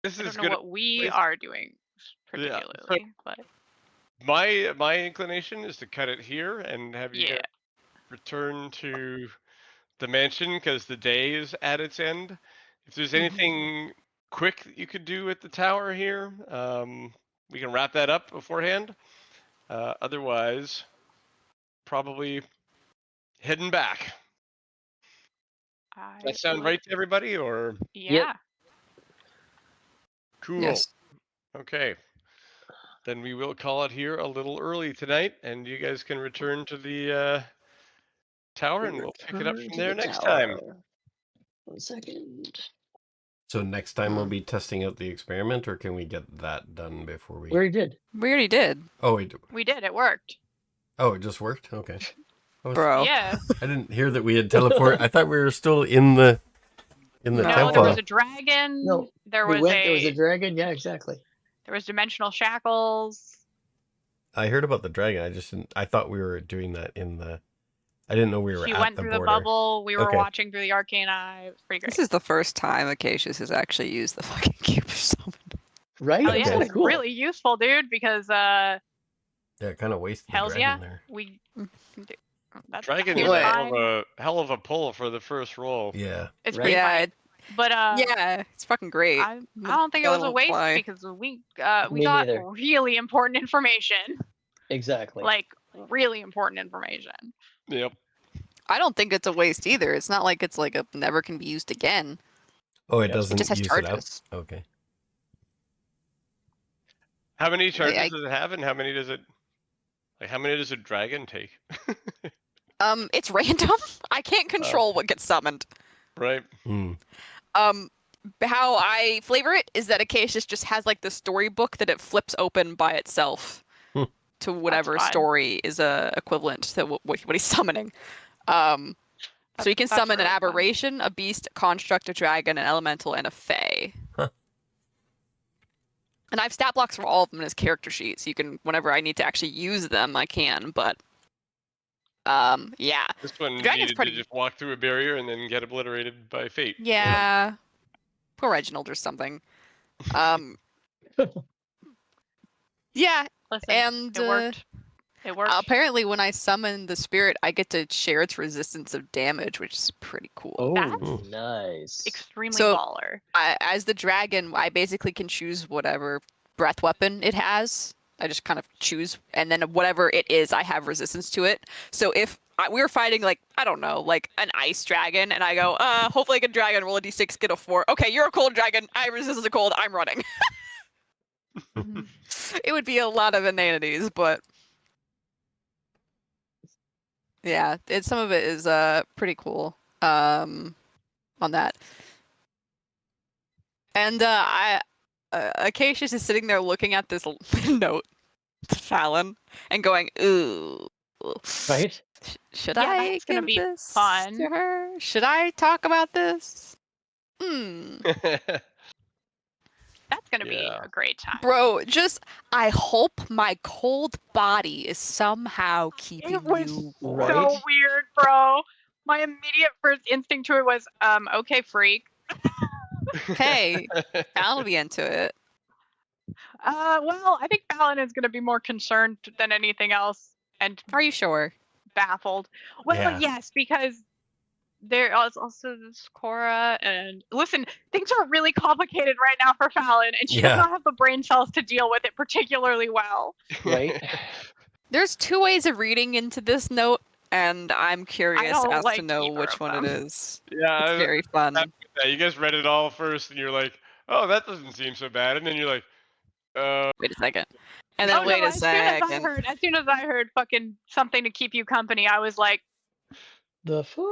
This I is don't know good. what we advice. are doing Yeah, particularly, but my inclination is to cut it here and have you yeah. guys return to the mansion because the day is at its end. If there's anything quick that you could do at the tower here, we can wrap that up beforehand. Otherwise, probably heading back. Does that sound right to everybody, or? Yeah. Cool. Yes. Okay. Then we will call it here a little early tonight, and you guys can return to the tower, and we'll pick it up Return from to there the next tower. time. 1 second. So next time we'll be testing out the experiment, or can we get that done before we? We already did. We already did, Oh, we do. We did. It worked. Oh, it just worked. Okay. bro. Yeah. I didn't hear that we had teleport. I thought we were still in the No, No, temple. there was a dragon. No, There we was went. There was a dragon. Yeah, exactly. there was dimensional shackles. I heard about the dragon. I just didn't. I thought we were doing that in the. I didn't know we were She at went the through border. the bubble. We were Okay. watching through the arcane eye. It was pretty great. This is the first time Acacius has actually used the fucking cube of summon. Right? Oh yeah, Okay, it's cool. really useful, dude. Because Yeah, kind of wasted the hells dragon yeah, there. we. That's Dragon here's is a fine. hell of a pull for the first roll. Yeah. It's Right? pretty Yeah, funny. But yeah, it's fucking great. I don't think it was a That'll waste apply. because we got Me neither. really important information. Exactly. Like really important information. Yep. I don't think it's a waste either. It's not like it's like a never can be used again. Oh, it Yes. doesn't It just has use it up. charges. Okay. How many charges I- does it have, and how many does it? Like, how many does a dragon take? It's random. I can't control what gets summoned. Right. Hmm. How I flavor it is that Acacius just has like the storybook that it flips open by itself Hmm. to whatever fine. story is equivalent to what he's summoning. So you can That's summon an really fun. aberration, a beast, a construct, a dragon, an elemental, and a fae. Huh. And I have stat blocks for all of them in his character sheet, so you can, whenever I need to actually use them, I can. But yeah, This one The dragon's needed pretty- to just walk through a barrier and then get obliterated by fate. yeah, poor Reginald or something. Yeah, Listen, and it worked. It worked. apparently when I summon the spirit, I get to share its resistance of damage, which is pretty cool. Oh, That's nice. Extremely So- baller. As the dragon, I basically can choose whatever breath weapon it has. I just kind of choose, and then whatever it is, I have resistance to it. So if we were fighting, like, I don't know, like an ice dragon, and I go, hopefully I get a dragon, roll a d6, get a 4. Okay, you're a cold dragon, I have resistance to cold, I'm running. It would be a lot of inanities, but yeah, some of it is pretty cool on that. And Acacius is sitting there looking at this note to Fallon and going, ooh. Right? Should Yeah, I that's gonna give be this fun. to her? Should I talk about this? That's gonna be Yeah. a great time. Bro, I hope my cold body is somehow keeping It was you so warm. Right? weird, bro. My immediate first instinct to it was, okay, freak. Hey, I'll be into it. Well, I think Fallon is gonna be more concerned than anything else and Are you sure? baffled. Well, Yeah. yes, because there is also this Cora, and listen, things are really complicated right now for Fallon, and she Yeah. does not have the brain cells to deal with it particularly well. Right? There's 2 ways of reading into this note, and I'm curious don't as to like know either which of one it them. is. Yeah, It's very fun. yeah, you guys read it all first, and you're like, "Oh, that doesn't seem so bad," and then you're like, Wait a second. And then Oh wait no! a As soon second. as I heard fucking something to keep you company, I was like, The fuck?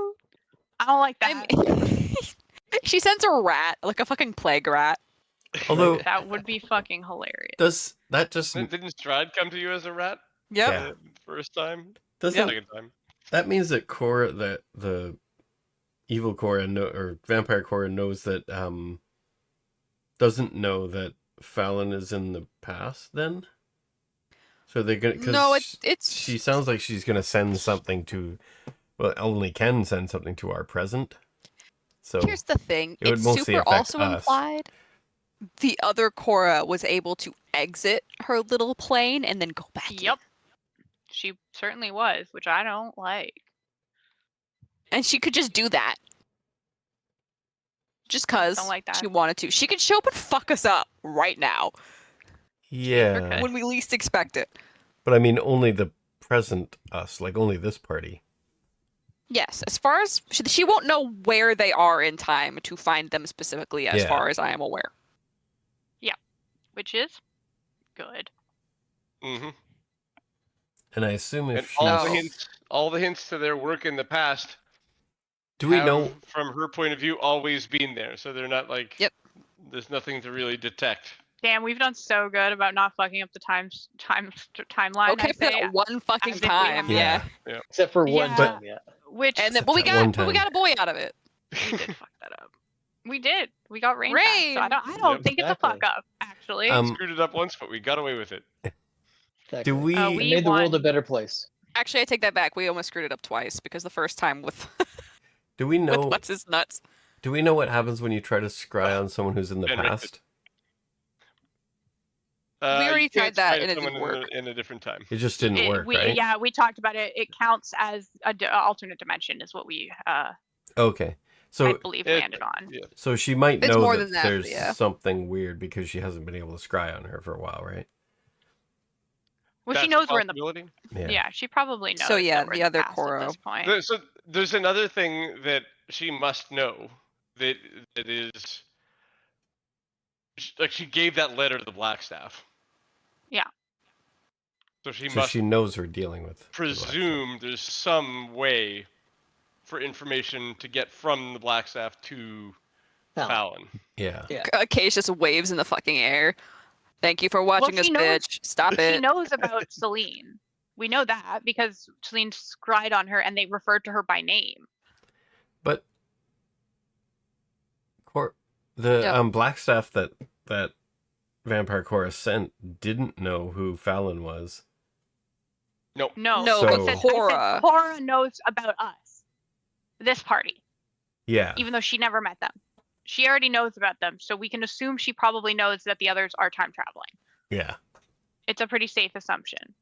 I don't like I'm... that. She sends a rat, like a fucking plague rat. Although, That would be fucking hilarious. does that just "Didn't Stride come to you as a rat Yep. Yeah. the first time? doesn't Second time." that means that Cora, the evil Cora or vampire Cora knows that doesn't know that Fallon is in the past then? So they're gonna No, it's she sounds like she's gonna send something to, well, only can send something to our present. So Here's the thing. it would It's mostly super affect also us. implied the other Cora was able to exit her little plane and then go back in. Yep, she certainly was, which I don't like. And she could just do that. Just cause Don't like that. she wanted to. She could show up and fuck us up right now Yeah, Okay. when we least expect it. but I mean only the present us, like only this party. Yes, as far as she won't know where they are in time to find them specifically, as Yeah. far as I am aware. Which is good. Mm-hmm. And I assume And if all she's... the hints to their work in the past. Do we have, know? from her point of view, always been there? So they're not like. Yep. There's nothing to really detect. Damn, we've done so good about not fucking up the timeline. Okay, I for say, that one fucking as if we time, have. yeah. Except for one Yeah. time, yeah. Which And then, Except but we that one got time. a boy out of it. we did fuck that up. We did. We got rain. Back, so I Rain! don't Yep. think it's a Exactly. fuck up. Actually, Screwed it up once, but we got away with it. Exactly. Do we? It we made the world a won. better place. Actually, I take that back. We almost screwed it up twice because the first time with Do we with know? what's his nuts. Do we know what happens when you try to scry on someone who's in the Ben Rickett. past? We already You can't tried that try and it someone didn't work. in a different time. It just didn't work, right? Yeah, we talked about it. It counts as a alternate dimension, is what we Okay. I So believe it- landed on. Yeah. so she might It's know more that than that, there's yeah. something weird because she hasn't been able to scry on her for a while, right? Well, That's she a knows we're in the. possibility. Yeah, she probably knows. So, yeah, that we're the in other past Koro. At this point. So there's another thing that she must know that is like she gave that letter to the Blackstaff. Yeah. So she So must she knows we're dealing with. the presume there's some way for information to get from the Blackstaff to Fallon. Yeah. Yeah. Case just waves in the fucking air. Thank you for watching us, she knows- bitch. Stop She it. knows about Celine. We know that because Celine scried on her and they referred to her by name. But the Yep. Blackstaff that Vampire Chorus sent didn't know who Fallon was. Nope. No, No, So- I said Cora. Cora knows about us. This party. Yeah. Even though she never met them. She already knows about them, so we can assume she probably knows that the others are time traveling. Yeah. It's a pretty safe assumption.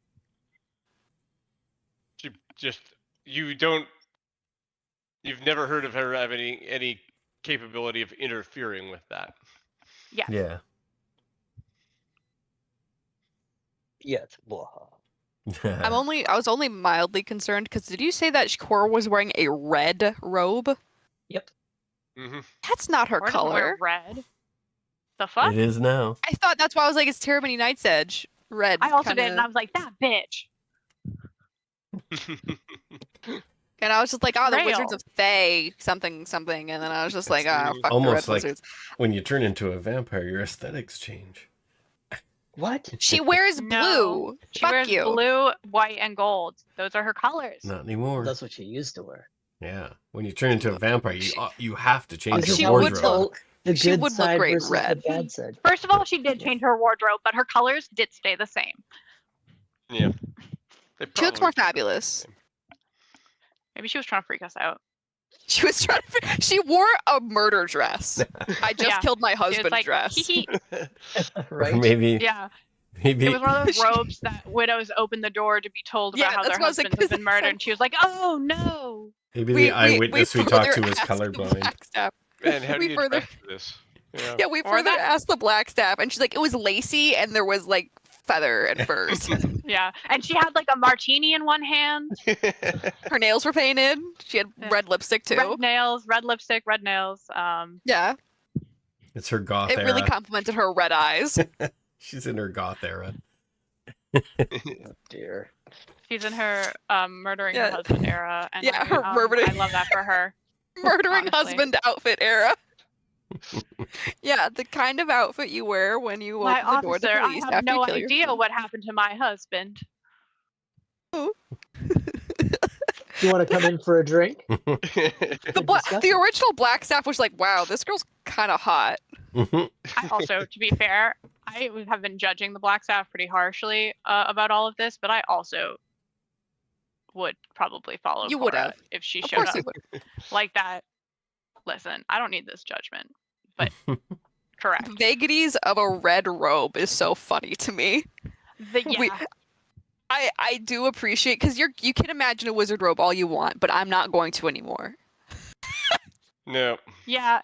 She just you've never heard of her having any capability of interfering with that. Yes. Yeah. Yes. Blah. I was only mildly concerned because did you say that Cora was wearing a red robe? Yep. Mm-hmm. That's not her Cora doesn't wear color. red. The fuck? It is now. I thought that's why I was like, it's Terramini Night's Edge. Red. I also kinda... did, and I was like, that bitch. And I was just like, oh, the Wizards Rail. of Thay, something, something. And then I was just like, It's ah, fuck the almost Red like Wizards. when you turn into a vampire, your aesthetics change. What? She wears No. blue. She Fuck wears you. blue, white, and gold. Those are her colors. Not anymore. That's what she used to wear. Yeah. When you turn into a vampire, you have to change This is She your how we would wardrobe. tell the she good would look side great versus red. the bad side. First of all, she did change her wardrobe, but her colors did stay the same. Yeah. They She looks probably more keep it the fabulous. same. Maybe she was trying to freak us out. She was trying to. She wore a murder dress. I just Yeah. killed my She was husband like, dress. hee hee. Right? Or maybe Yeah. maybe It was one of those robes that widows open the door to be told Yeah, about how that's their what I was like, husbands have 'cause been it's murdered. like- And she was like, oh no. maybe the eyewitness we talked to further was asked the colorblind. Blackstaff. Man, how do We you further- address this? Yeah. Yeah, we Or further that- asked the Blackstaff, and she's like, it was lacy, and there was like feather and furs. Yeah. And she had like a martini in one hand, Her nails were painted. She had Yeah. red lipstick too. red nails, red lipstick, red nails. Yeah, It's her goth it era. really complimented her red eyes. She's in her goth era. Dear. She's in her murdering Yeah. her husband era. And Yeah, I, her murdering- I love that for her. Murdering Honestly. husband outfit era. Yeah, the kind of outfit you wear when you My open the door to officer, the I police have after no you kill your idea husband. what happened to my husband. You want to come in for a drink? The original Blackstaff was like, wow, this girl's kind of hot. Mhm. I also, to be fair, I have been judging the Blackstaff pretty harshly about all of this, but I also would probably follow You would Cora have. if she Of showed course up you would. like that. Listen, I don't need this judgment, but correct. Vagaries of a red robe is so funny to me. Yeah, I do appreciate because you can imagine a wizard robe all you want, but I'm not going to anymore. No. yeah,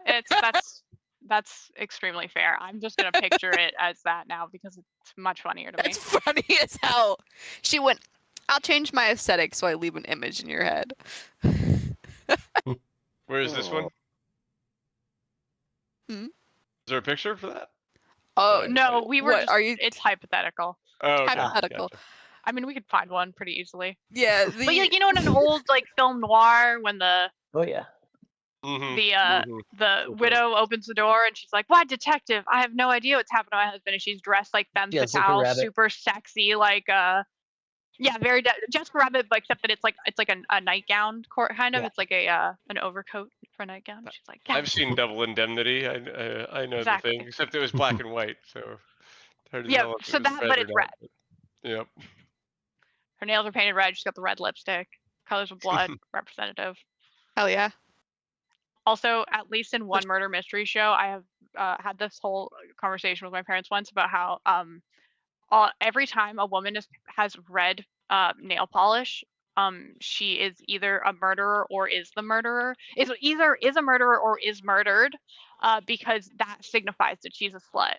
that's extremely fair. I'm just gonna picture it as that now because it's much funnier to me. That's funny as hell. She went, I'll change my aesthetic so I leave an image in your head. Where is this one? Hmm? Is there a picture for that? Oh, Right. No, we were What, just. are you- It's hypothetical. Oh, okay. Hypothetical. Gotcha. I mean, we could find one pretty easily. Yeah, But like, you know, in an old like film noir, when the Oh yeah. Mhm, the mhm. the Okay. widow opens the door and she's like, "Why, detective? I have no idea what's happened to my husband." And she's dressed like femme Jessica fatale, Rabbit. super sexy, like yeah, very Jessica Rabbit, but except that it's like a nightgown kind of. Yeah. It's like a an overcoat for a nightgown. And she's like, "Yeah, I've seen Double Indemnity. I know Exactly. the thing, except it was black and white, so hard to Yeah, tell if so it was that- but or it's not, red. but- Yep. her nails are painted red. She's got the red lipstick, colors of blood, representative." hell yeah. Also, at least in one murder mystery show, I have had this whole conversation with my parents once about how every time a woman has red nail polish, she is either a murderer or is the murderer. Is either is a murderer or is murdered, because that signifies that she's a slut.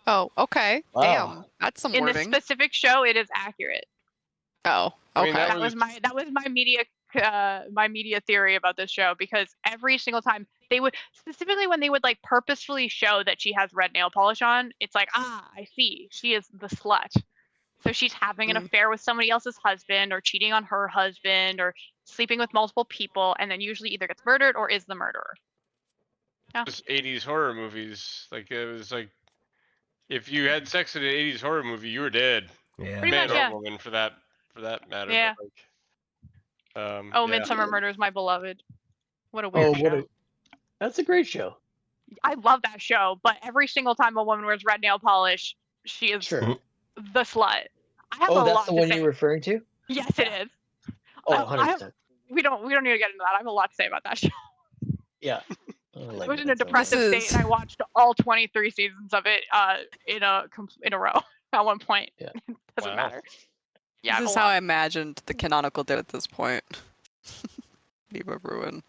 Oh, okay. Wow. Damn, that's some In this wording. specific show, it is accurate. Oh, I okay. mean, That was my media theory about this show, because every single time they would, specifically when they would like purposefully show that she has red nail polish on, it's like, I see, she is the slut. So she's having an Mm. affair with somebody else's husband, or cheating on her husband, or sleeping with multiple people, and then usually either gets murdered or is the murderer. Just 80s horror movies. Like it was like if you had sex in an 80s horror movie, you were dead. Yeah. Pretty Man much, or yeah. woman for that matter. Yeah. But like, Oh, yeah. Midsummer Murders, my beloved. What a weird Oh, show. that's a great show. I love that show, but every single time a woman wears red nail polish, she is Sure. the slut. I have Oh, a that's lot the to one say. you're referring to? Yes, it is. Oh, I have- 100%. we don't need to get into that. I have a lot to say about that show. Yeah. I was in a depressive This state, is- and I watched all 23 seasons of it in a row at one point. Yeah. Doesn't Wow. matter. Yeah, I This have is a how lot. I imagined the canonical did at this point. Viva Ruin.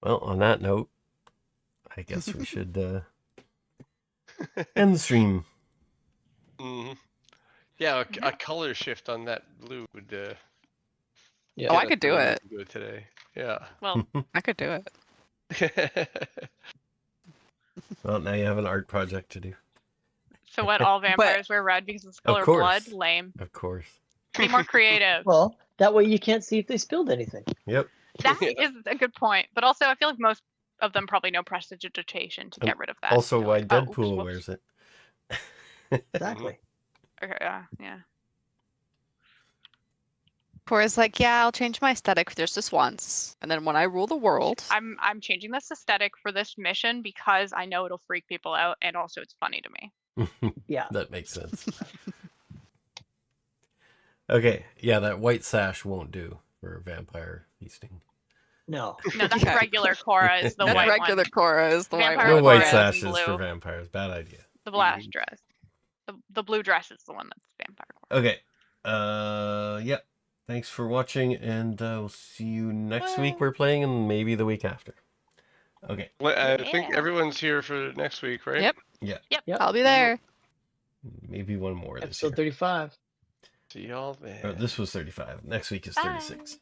Well, on that note, I guess we should end the stream. Mhm. Yeah, a color shift on that blue would. Yeah. Oh, I get could us do where we it. need to go today. Yeah. Well, I could do it. Well, now you have an art project to do. so what? All vampires wear red because it's the Of color of blood? course. Lame. Of course. Be more creative. Well, that way you can't see if they spilled anything. Yep. That Yeah. is a good point. But also, I feel like most of them probably know prestidigitation to And get rid of that. Also, They're why like, "Oh, oops, Deadpool whoops." wears it. Exactly. Okay, yeah. Cora's like, yeah, I'll change my aesthetic for just this once. And then when I rule the world, I'm changing this aesthetic for this mission because I know it'll freak people out, and also it's funny to me. Yeah. That makes sense. Okay, yeah, that white sash won't do for vampire feasting. No. No, that's Yeah. regular Cora is the that white regular one. Cora is the Vampire white No with one. white red and sashes for blue. vampires. Bad idea. The blast dress. The blue dress is the one that's vampire Cora. Okay. Yep. Thanks for watching, and we'll see you next week. We're playing, and maybe the week after. Okay. Well, I think Yeah. everyone's here for next week, right? Yep. Yep. I'll be there. Maybe one more this Episode year. 35. See y'all then. This was 35. Next week is Bye. 36.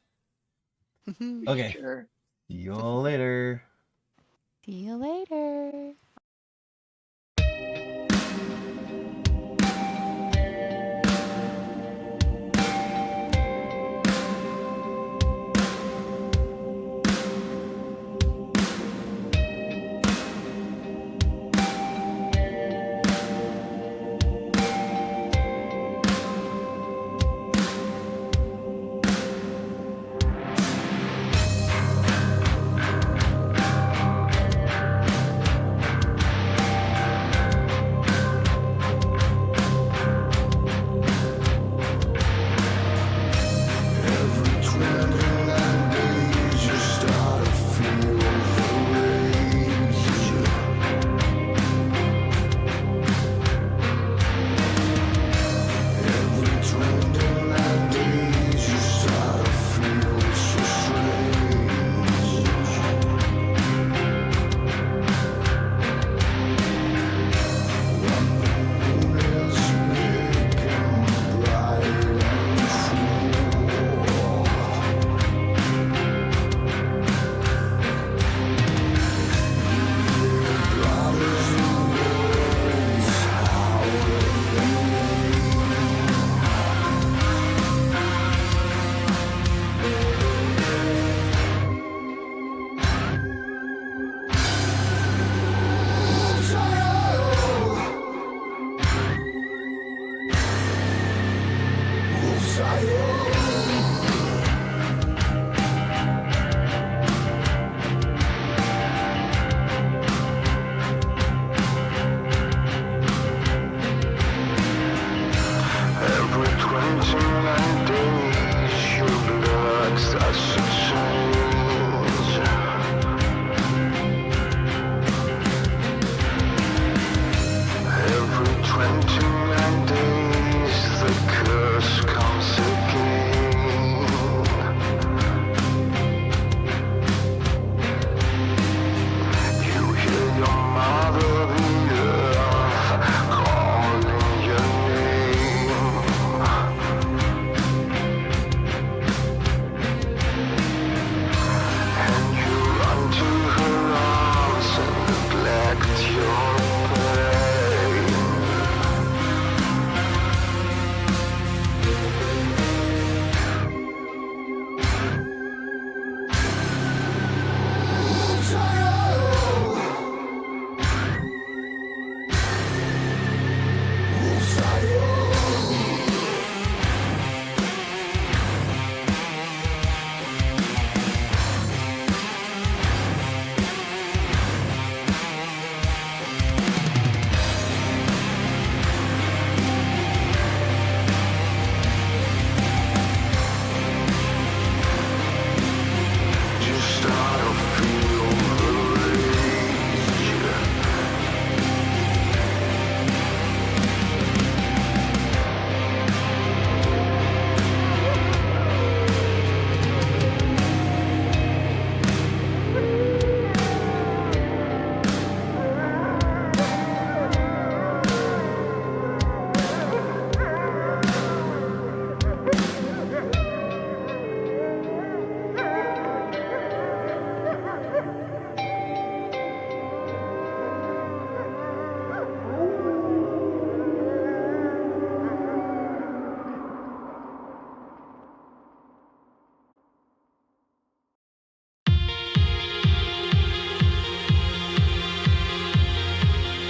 Okay. Sure. See you all later. See you later.